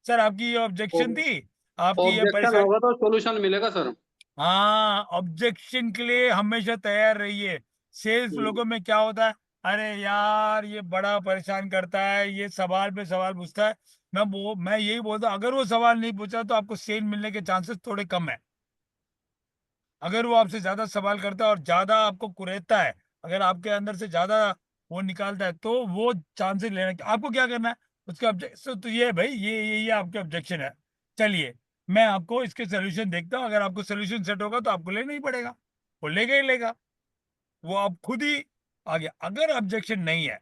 सर आपकी ये ऑब्जेक्शन थी, आपकी ये ऑब्जेक्शन परेशानी। होगा तो सॉल्यूशन मिलेगा सर। हाँ, ऑब्जेक्शन के लिए हमेशा तैयार रहिए। सेल्स लोगों में क्या होता है, अरे यार ये बड़ा परेशान करता है, ये सवाल पे सवाल पूछता है। मैं यही बोलता हूँ, अगर वो सवाल नहीं पूछा तो आपको सेल मिलने के चांसेस थोड़े कम है। अगर वो आपसे ज्यादा सवाल करता है और ज्यादा आपको कुरेदता है, अगर आपके अंदर से ज्यादा वो निकालता है, तो वो चांसेस लेना। आपको क्या करना है, उसके ऑब्जेक्शन तो ये है भाई, ये आपके ऑब्जेक्शन है, चलिए मैं आपको इसके सोल्यूशन देखता हूँ। अगर आपको सोल्यूशन सेट होगा तो आपको लेना ही पड़ेगा, वो लेगा ही लेगा, वो आप खुद ही आ गया। अगर ऑब्जेक्शन नहीं है,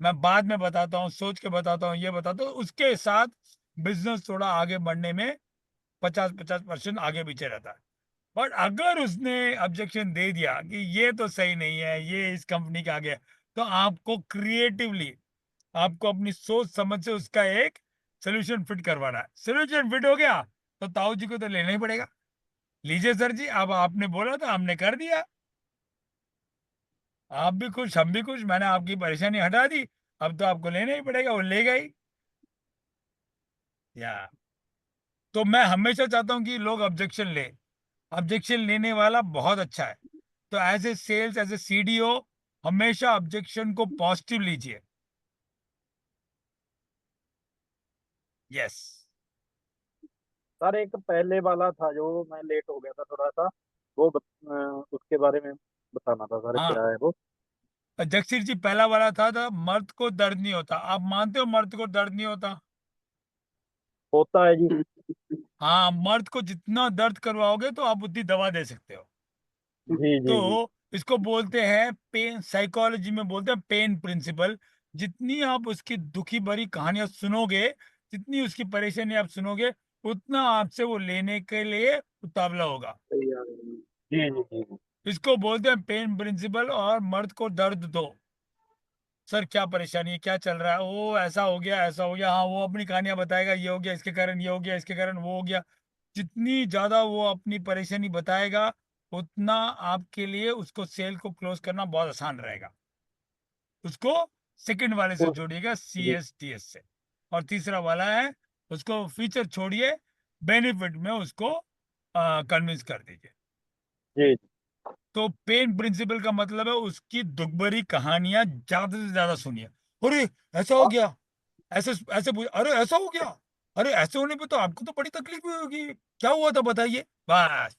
मैं बाद में बताता हूँ, सोच के बताता हूँ, ये बताता हूँ, उसके साथ बिजनेस थोड़ा आगे बढ़ने में 50-50% आगे पीछे रहता है। बट अगर उसने ऑब्जेक्शन दे दिया कि ये तो सही नहीं है, ये इस कंपनी का आगे है, तो आपको क्रिएटिवली, आपको अपनी सोच समझ से उसका एक सोल्यूशन फिट करवाना है। सोल्यूशन फिट हो गया तो ताऊ जी को तो लेना ही पड़ेगा। लीजिए सर जी, अब आपने बोला तो हमने कर दिया, आप भी खुश हम भी खुश, मैंने आपकी परेशानी हटा दी, अब तो आपको लेना ही पड़ेगा, वो लेगा ही। या तो मैं हमेशा चाहता हूं कि लोग ऑब्जेक्शन ले, ऑब्जेक्शन लेने वाला बहुत अच्छा है। तो as a sales, as a CDO, हमेशा ऑब्जेक्शन को पॉजिटिव लीजिए। यस। सर एक पहले वाला था जो मैं लेट हो गया था थोड़ा सा, उसके बारे में बताना था सर, हाँ, क्या है वो? जगसीर जी पहला वाला था मर्द को दर्द नहीं होता। आप मानते हो मर्द को दर्द नहीं होता? होता है जी। हाँ, मर्द को जितना दर्द करवाओगे तो आप उतनी दवा दे सकते हो। जी जी जी। तो इसको बोलते हैं पेन, साइकोलॉजी में बोलते हैं पेन प्रिंसिपल। जितनी आप उसकी दुखी भरी कहानियां सुनोगे, जितनी उसकी परेशानी आप सुनोगे, उतना आपसे वो लेने के लिए उतावला होगा। सही आ रही है। जी जी जी जी। इसको बोलते हैं पेन प्रिंसिपल। और मर्द को दर्द दो, सर क्या परेशानी है, क्या चल रहा है, ओ ऐसा हो गया, ऐसा हो गया, हाँ वो अपनी कहानियां बताएगा, ये हो गया इसके कारण, ये हो गया इसके कारण, वो हो गया। जितनी ज्यादा वो अपनी परेशानी बताएगा, उतना आपके लिए उसको सेल को क्लोज करना बहुत आसान रहेगा। उसको सेकंड वाले से उस- जोड़िएगा, सी जी एस टी एस से। और तीसरा वाला है, उसको फीचर छोड़िए, बेनिफिट में उसको कन्विंस कर दीजिए। जी जी। तो पेन प्रिंसिपल का मतलब है उसकी दुख भरी कहानियां ज्यादा से ज्यादा सुनिए। अरे ऐसा हो और- गया, ऐसे ऐसे अरे ऐसा हो गया, अरे ऐसे होने पे तो आपको तो बड़ी तकलीफ हुई होगी, क्या हुआ था बताइए। बस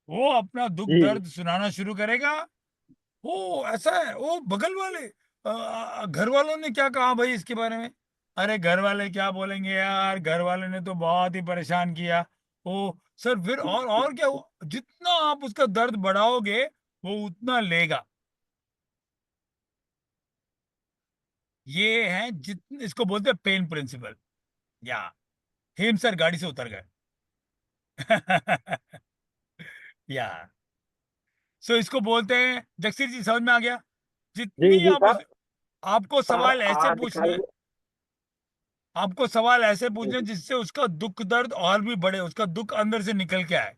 वो अपना दुख जी जी। दर्द सुनाना शुरू करेगा। ओ ऐसा है, ओ बगल वाले घर वालों ने क्या कहा भाई इसके बारे में। अरे घर वाले क्या बोलेंगे यार, घर वाले ने तो बहुत ही परेशान किया। ओ सर फिर और क्या हुआ? जितना आप उसका दर्द बढ़ाओगे वो उतना लेगा। ये है जितने, इसको बोलते हैं पेन प्रिंसिपल। या हेम सर गाड़ी से उतर गए। या सो इसको बोलते हैं, जगसीर जी समझ में आ गया? जी जितनी जी आप सर। आपको सर सवाल ऐसे पूछने, आजकल। आपको सवाल ऐसे पूछने जिससे उसका दुख दर्द और भी बढ़े, उसका दुख अंदर से निकल के आए।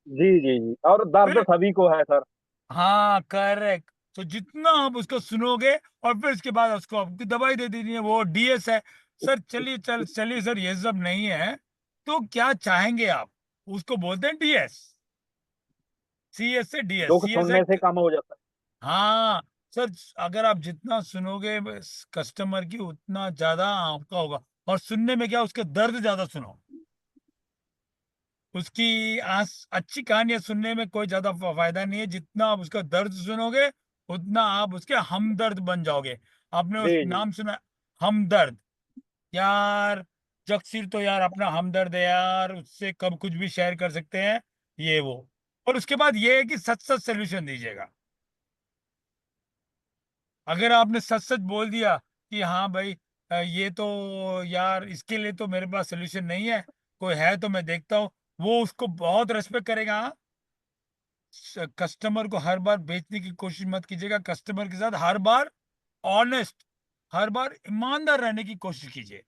जी जी जी, और दर्द फिर सभी को है सर। हाँ करेक्ट। तो जितना आप उसको सुनोगे और फिर उसके बाद उसको आपकी दवाई दे देनी है, वो डीएस है। सर चलिए सर ये सब नहीं है तो क्या चाहेंगे आप? उसको बोलते हैं डीएस। सी एस से डीएस। दुख सी एस है, सुनने से कम हो जाता हाँ सर, अगर आप जितना सुनोगे कस्टमर की, उतना ज्यादा आपका होगा। और सुनने में क्या, उसके दर्द ज्यादा सुनो, उसकी अच्छी कहानियां सुनने में कोई ज्यादा फायदा नहीं है। जितना आप उसका दर्द सुनोगे उतना आप उसके हमदर्द बन जाओगे। आपने है। उस जी जी। नाम सुना, हमदर्द? यार जगसीर तो यार अपना हमदर्द है यार, उससे कब कुछ भी शेयर कर सकते हैं, ये वो। और उसके बाद ये है कि सच सच सोल्यूशन दीजिएगा। अगर आपने सच सच बोल दिया कि हाँ भाई ये तो यार इसके लिए तो मेरे पास सोल्यूशन नहीं है, कोई है तो मैं देखता हूँ, वो उसको बहुत रेस्पेक्ट करेगा। हाँ, कस्टमर को हर बार बेचने की कोशिश मत कीजिएगा, कस्टमर के साथ हर बार ऑनेस्ट, हर बार ईमानदार रहने की कोशिश कीजिए।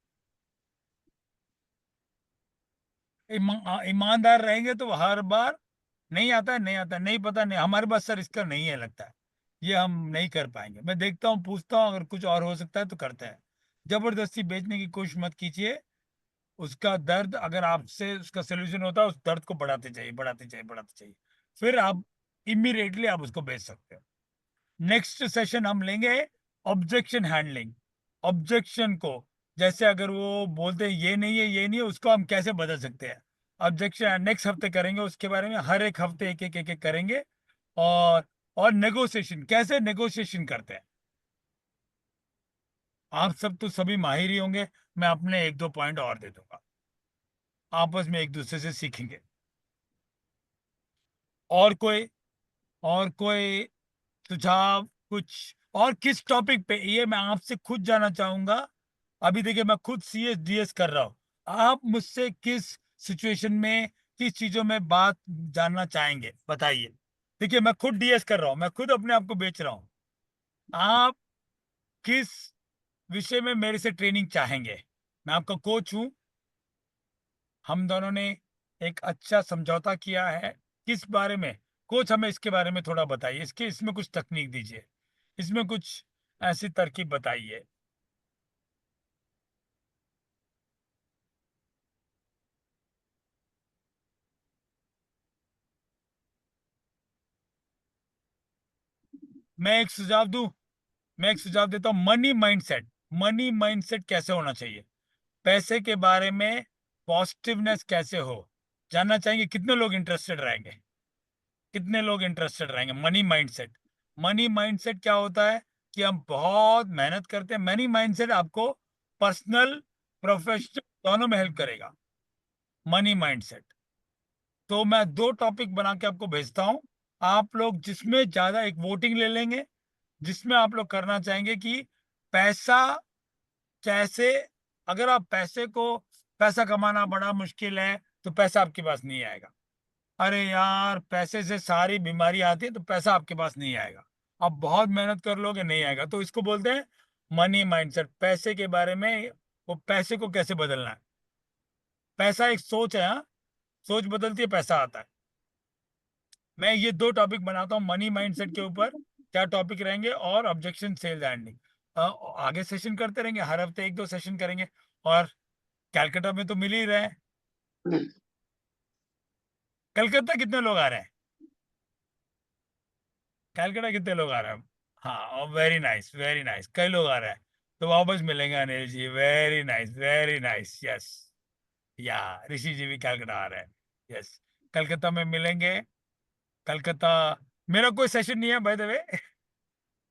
ईमानदार रहेंगे तो हर बार नहीं आता है, नहीं आता है, नहीं पता, नहीं हमारे पास सर इसका नहीं है, लगता है ये हम नहीं कर पाएंगे। मैं देखता हूँ, पूछता हूँ, अगर कुछ और हो सकता है तो करते हैं। जबरदस्ती बेचने की कोशिश मत कीजिए। उसका दर्द अगर आपसे उसका सोल्यूशन होता है, उस दर्द को बढ़ाते जाइए, बढ़ाते जाइए, बढ़ाते जाइए, फिर आप इमीडिएटली आप उसको बेच सकते हो। नेक्स्ट सेशन हम लेंगे ऑब्जेक्शन हैंडलिंग। ऑब्जेक्शन को, जैसे अगर वो बोलते हैं ये नहीं है, ये नहीं है, उसको हम कैसे बदल सकते हैं। ऑब्जेक्शन नेक्स्ट हफ्ते करेंगे, उसके बारे में हर एक हफ्ते एक एक करेंगे। और नेगोशिएशन, कैसे नेगोशिएशन करते हैं। आप सब तो सभी माहिर ही होंगे, मैं अपने एक दो पॉइंट और दे दूंगा, आपस में एक दूसरे से सीखेंगे। और कोई, और कोई सुझाव कुछ, और किस टॉपिक पे, ये मैं आपसे खुद जानना चाहूंगा। अभी देखिए मैं खुद सीएस डीएस कर रहा हूँ, आप मुझसे किस सिचुएशन में, किस चीजों में बात जानना चाहेंगे, बताइए। देखिए मैं खुद डीएस कर रहा हूँ, मैं खुद अपने आप को बेच रहा हूँ। आप किस विषय में मेरे से ट्रेनिंग चाहेंगे। मैं आपका कोच हूँ, हम दोनों ने एक अच्छा समझौता किया है। किस बारे में कोच, हमें इसके बारे में थोड़ा बताइए, इसके इसमें कुछ तकनीक दीजिए, इसमें कुछ ऐसी तरकीब बताइए। मैं एक सुझाव दूं, मैं एक सुझाव देता हूँ, मनी माइंडसेट। मनी माइंडसेट कैसे होना चाहिए, पैसे के बारे में पॉजिटिवनेस कैसे हो, जानना चाहेंगे। कितने लोग इंटरेस्टेड रहेंगे, कितने लोग इंटरेस्टेड रहेंगे। मनी माइंडसेट, मनी माइंडसेट क्या होता है कि हम बहुत मेहनत करते हैं। मनी माइंडसेट आपको पर्सनल प्रोफेशनल दोनों में हेल्प करेगा, मनी माइंडसेट। तो मैं दो टॉपिक बना के आपको भेजता हूँ, आप लोग जिसमें ज्यादा एक वोटिंग ले लेंगे, जिसमें आप लोग करना चाहेंगे कि पैसा कैसे, अगर आप पैसे को, पैसा कमाना बड़ा मुश्किल है तो पैसा आपके पास नहीं आएगा। अरे यार पैसे से सारी बीमारी आती है, तो पैसा आपके पास नहीं आएगा। आप बहुत मेहनत कर लोगे, नहीं आएगा। तो इसको बोलते हैं मनी माइंडसेट, पैसे के बारे में, वो पैसे को कैसे बदलना है। पैसा एक सोच है, हाँ, सोच बदलती है, पैसा आता है। मैं ये दो टॉपिक बनाता हूँ मनी माइंडसेट के ऊपर, क्या टॉपिक रहेंगे, और ऑब्जेक्शन सेल्स हैंडलिंग। आगे सेशन करते रहेंगे, हर हफ्ते एक दो सेशन करेंगे। और कैलकाटा में तो मिल ही रहे हैं। कलकत्ता कितने लोग आ रहे हैं, कैलकाटा कितने लोग आ रहे हैं। हाँ, वेरी नाइस, वेरी नाइस, कई लोग आ रहे हैं। तो वापस मिलेंगे Anil ji, very nice, very nice, yes. या ऋषि जी भी कैलकाटा आ रहे हैं, यस। कलकत्ता में मिलेंगे। कलकत्ता मेरा कोई सेशन नहीं है बाय द वे।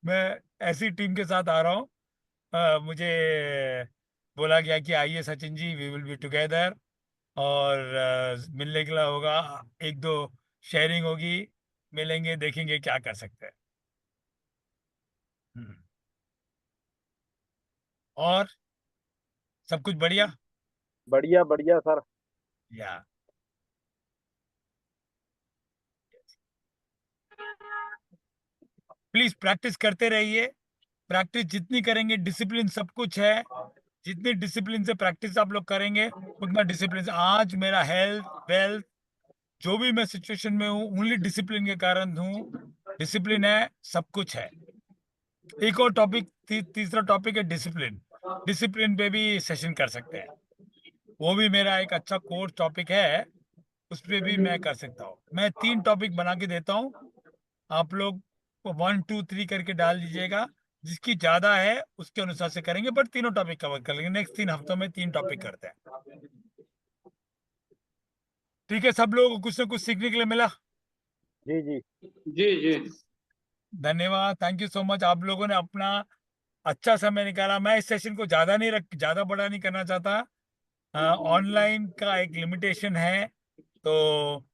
मैं ऐसी टीम के साथ आ रहा हूँ। मुझे बोला गया कि आइए Sachin ji, we will be together. और मिलने के लिए होगा, एक दो शेयरिंग होगी, मिलेंगे, देखेंगे क्या कर सकते हैं। हम्म। और सब कुछ बढ़िया। बढ़िया बढ़िया सर। या प्लीज प्रैक्टिस करते रहिए। प्रैक्टिस जितनी करेंगे, डिसिप्लिन सब कुछ है, जितनी डिसिप्लिन से प्रैक्टिस आप लोग करेंगे, उतना डिसिप्लिन से। आज मेरा हेल्थ वेल्थ जो भी मैं सिचुएशन में हूँ, ओनली डिसिप्लिन के कारण हूँ। डिसिप्लिन है, सब कुछ है। एक और टॉपिक, तीसरा टॉपिक है डिसिप्लिन। डिसिप्लिन पे भी सेशन कर सकते हैं, वो भी मेरा एक अच्छा कोर्स टॉपिक है, उस पर भी मैं कर सकता हूँ। मैं तीन टॉपिक बना के देता हूँ, आप लोग 1 2 3 करके डाल दीजिएगा। जिसकी ज्यादा है उसके अनुसार से करेंगे, बट तीनों टॉपिक कवर कर लेंगे। नेक्स्ट 3 हफ्तों में 3 टॉपिक करते हैं। ठीक है, सब लोगों को कुछ ना कुछ सीखने के लिए मिला। जी जी। जी जी। धन्यवाद, थैंक यू सो मच। आप लोगों ने अपना अच्छा समय निकाला। मैं इस सेशन को ज्यादा बड़ा नहीं करना चाहता। ऑनलाइन का एक लिमिटेशन है, तो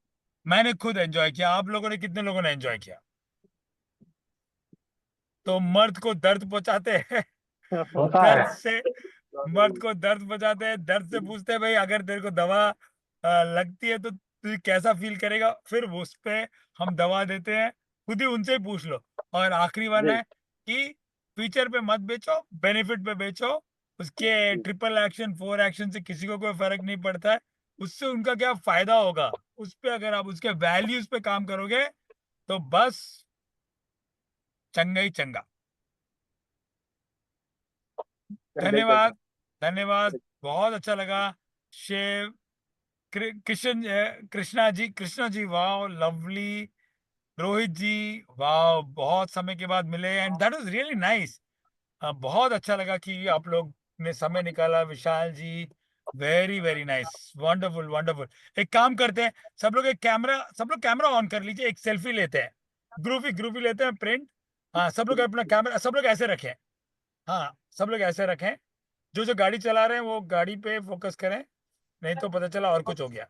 मैंने खुद एंजॉय किया। आप लोगों ने, कितने लोगों ने एंजॉय किया। तो मर्द को दर्द पहुंचाते हैं। होता दर्द है। से, मर्द को दर्द पहुंचाते हैं, दर्द से पूछते हैं भाई अगर तेरे को दवा लगती है तो तू कैसा फील करेगा, फिर उस पे हम दवा देते हैं। खुद ही उनसे ही पूछ लो। और आखिरी वन जी है कि फीचर पे मत बेचो, बेनिफिट पे बेचो। उसके ट्रिपल एक्शन 4 एक्शन से किसी को कोई फर्क नहीं पड़ता है। उससे उनका क्या फायदा होगा, उस पे अगर आप उसके वैल्यूज पे काम करोगे तो बस चंगा ही चंगा। धन्यवाद, धन्यवाद, बहुत अच्छा लगा। शिव कृष्णा जी वाह लवली। रोहित जी वाह, बहुत समय के बाद मिले and that was really nice. बहुत अच्छा लगा कि आप लोग ने समय निकाला। Vishal ji very very nice, wonderful wonderful. एक काम करते हैं, सब लोग कैमरा ऑन कर लीजिए, एक सेल्फी लेते हैं, ग्रुपी लेते हैं प्रिंट। हाँ सब लोग अपना कैमरा, सब लोग ऐसे रखें। हाँ सब लोग ऐसे रखें, जो गाड़ी चला रहे हैं वो गाड़ी पे फोकस करें, नहीं तो पता चला और कुछ हो गया।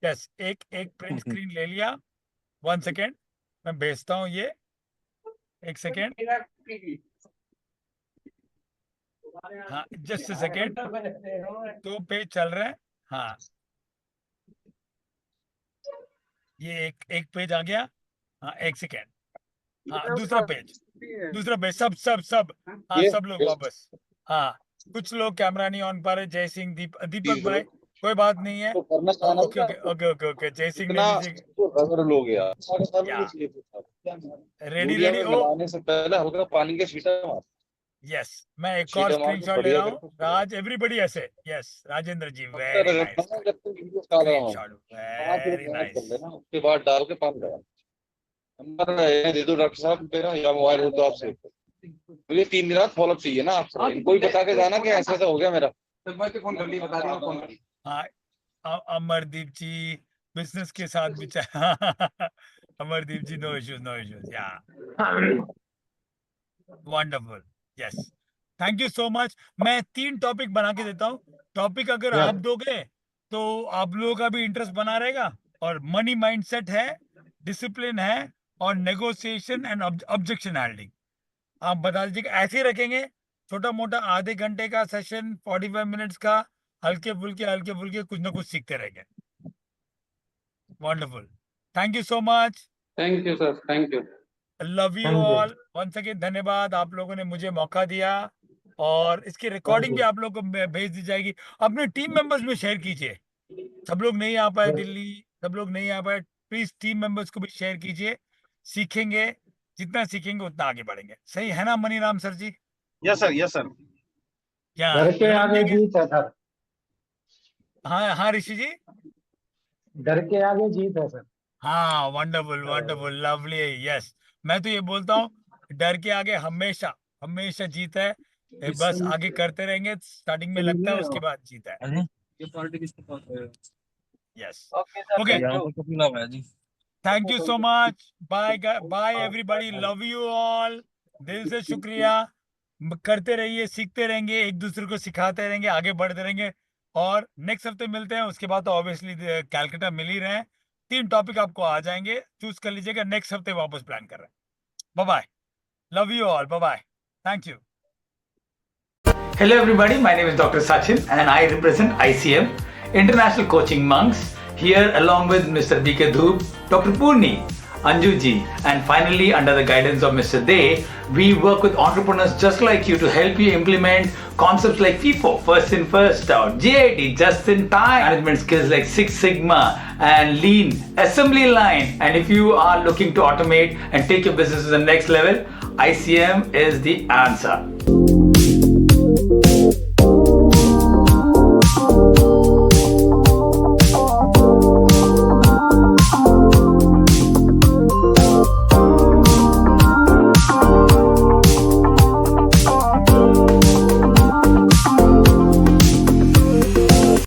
यस, एक प्रिंट स्क्रीन ले लिया। 1 सेकेंड मैं भेजता हूँ ये, 1 सेकेंड। हाँ जस्ट सेकेंड, 2 पेज चल रहे हैं। हाँ ये एक पेज आ गया। हाँ 1 सेकेंड। हाँ दूसरा पेज, सब हाँ सब लोग वापस। हाँ कुछ लोग कैमरा नहीं ऑन पा रहे। जय सिंह, दीपक भाई कोई बात नहीं है। ओके जय सिंह ने लोग यार रेडी ओ बनाने से पहले हल्का पानी का छींटा मार। यस, मैं एक और स्क्रीनशॉट ले रहा हूँ। राज एवरीबडी ऐसे। यस राजेंद्र जी वेरी नाइस, वेरी नाइस। उसके बाद डाल के पान करा नंबर दे दो डॉक्टर साहब मेरा, या मोबाइल हो तो आपसे। मुझे 3 दिन फॉलोअप चाहिए ना आपसे, कोई बता के जाना कि ऐसा हो गया मेरा। हाँ अमरदीप जी बिजनेस के साथ भी अमरदीप जी नो इश्यूज या wonderful. Yes thank you so much. मैं 3 टॉपिक बना के देता हूँ। टॉपिक अगर आप दोगे तो आप लोगों का भी इंटरेस्ट बना रहेगा। और मनी माइंडसेट है, डिसिप्लिन है, और नेगोशिएशन एंड ऑब्जेक्शन हैंडलिंग। आप बता दीजिएगा, ऐसे ही रखेंगे छोटा मोटा आधे घंटे का सेशन, 45 मिनट्स का, हल्के फुल्के कुछ ना कुछ सीखते रहेंगे। Wonderful, thank you so much. Thank you sir, thank you. Love you all once again. धन्यवाद, आप लोगों ने मुझे मौका दिया। और इसकी रिकॉर्डिंग भी आप लोगों को भेज दी जाएगी। अपने टीम मेंबर्स में शेयर कीजिए। सब लोग नहीं आ पाए दिल्ली, सब लोग नहीं आ पाए, प्लीज टीम मेंबर्स को भी शेयर कीजिए। सीखेंगे, जितना सीखेंगे उतना आगे बढ़ेंगे। सही है ना मनीराम सर जी? Yes sir. क्या डर के आगे जीत है सर। हाँ ऋषि जी, डर के आगे जीत है सर। हाँ वंडरफुल लवली। यस, मैं तो ये बोलता हूँ, डर के आगे हमेशा जीत है। बस आगे करते रहेंगे, स्टार्टिंग में लगता है, उसके बाद जीत है। Yes okay, thank you so much. Bye everybody, love you all. दिल से शुक्रिया। करते रहिए, सीखते रहेंगे, एक दूसरे को सिखाते रहेंगे, आगे बढ़ते रहेंगे। और नेक्स्ट हफ्ते मिलते हैं। उसके बाद तो ऑब्वियसली कैलकाटा मिल ही रहे हैं। 3 टॉपिक आपको आ जाएंगे, चूज कर लीजिएगा। नेक्स्ट हफ्ते वापस प्लान कर रहे हैं। Bye bye, love you all, bye bye, thank you. Hello everybody, my name is Dr. Sachin and I represent ICM, International Coaching Monks, here along with Mr. B.K. Dhoop, Dr. Purni, Anju ji, and finally under the guidance of Mr. Day, we work with entrepreneurs just like you to help you implement concepts like FIFO, first in first out, JIT, just in time, management skills like Six Sigma and Lean, assembly line. And if you are looking to automate and take your business to the next level, ICM is the answer.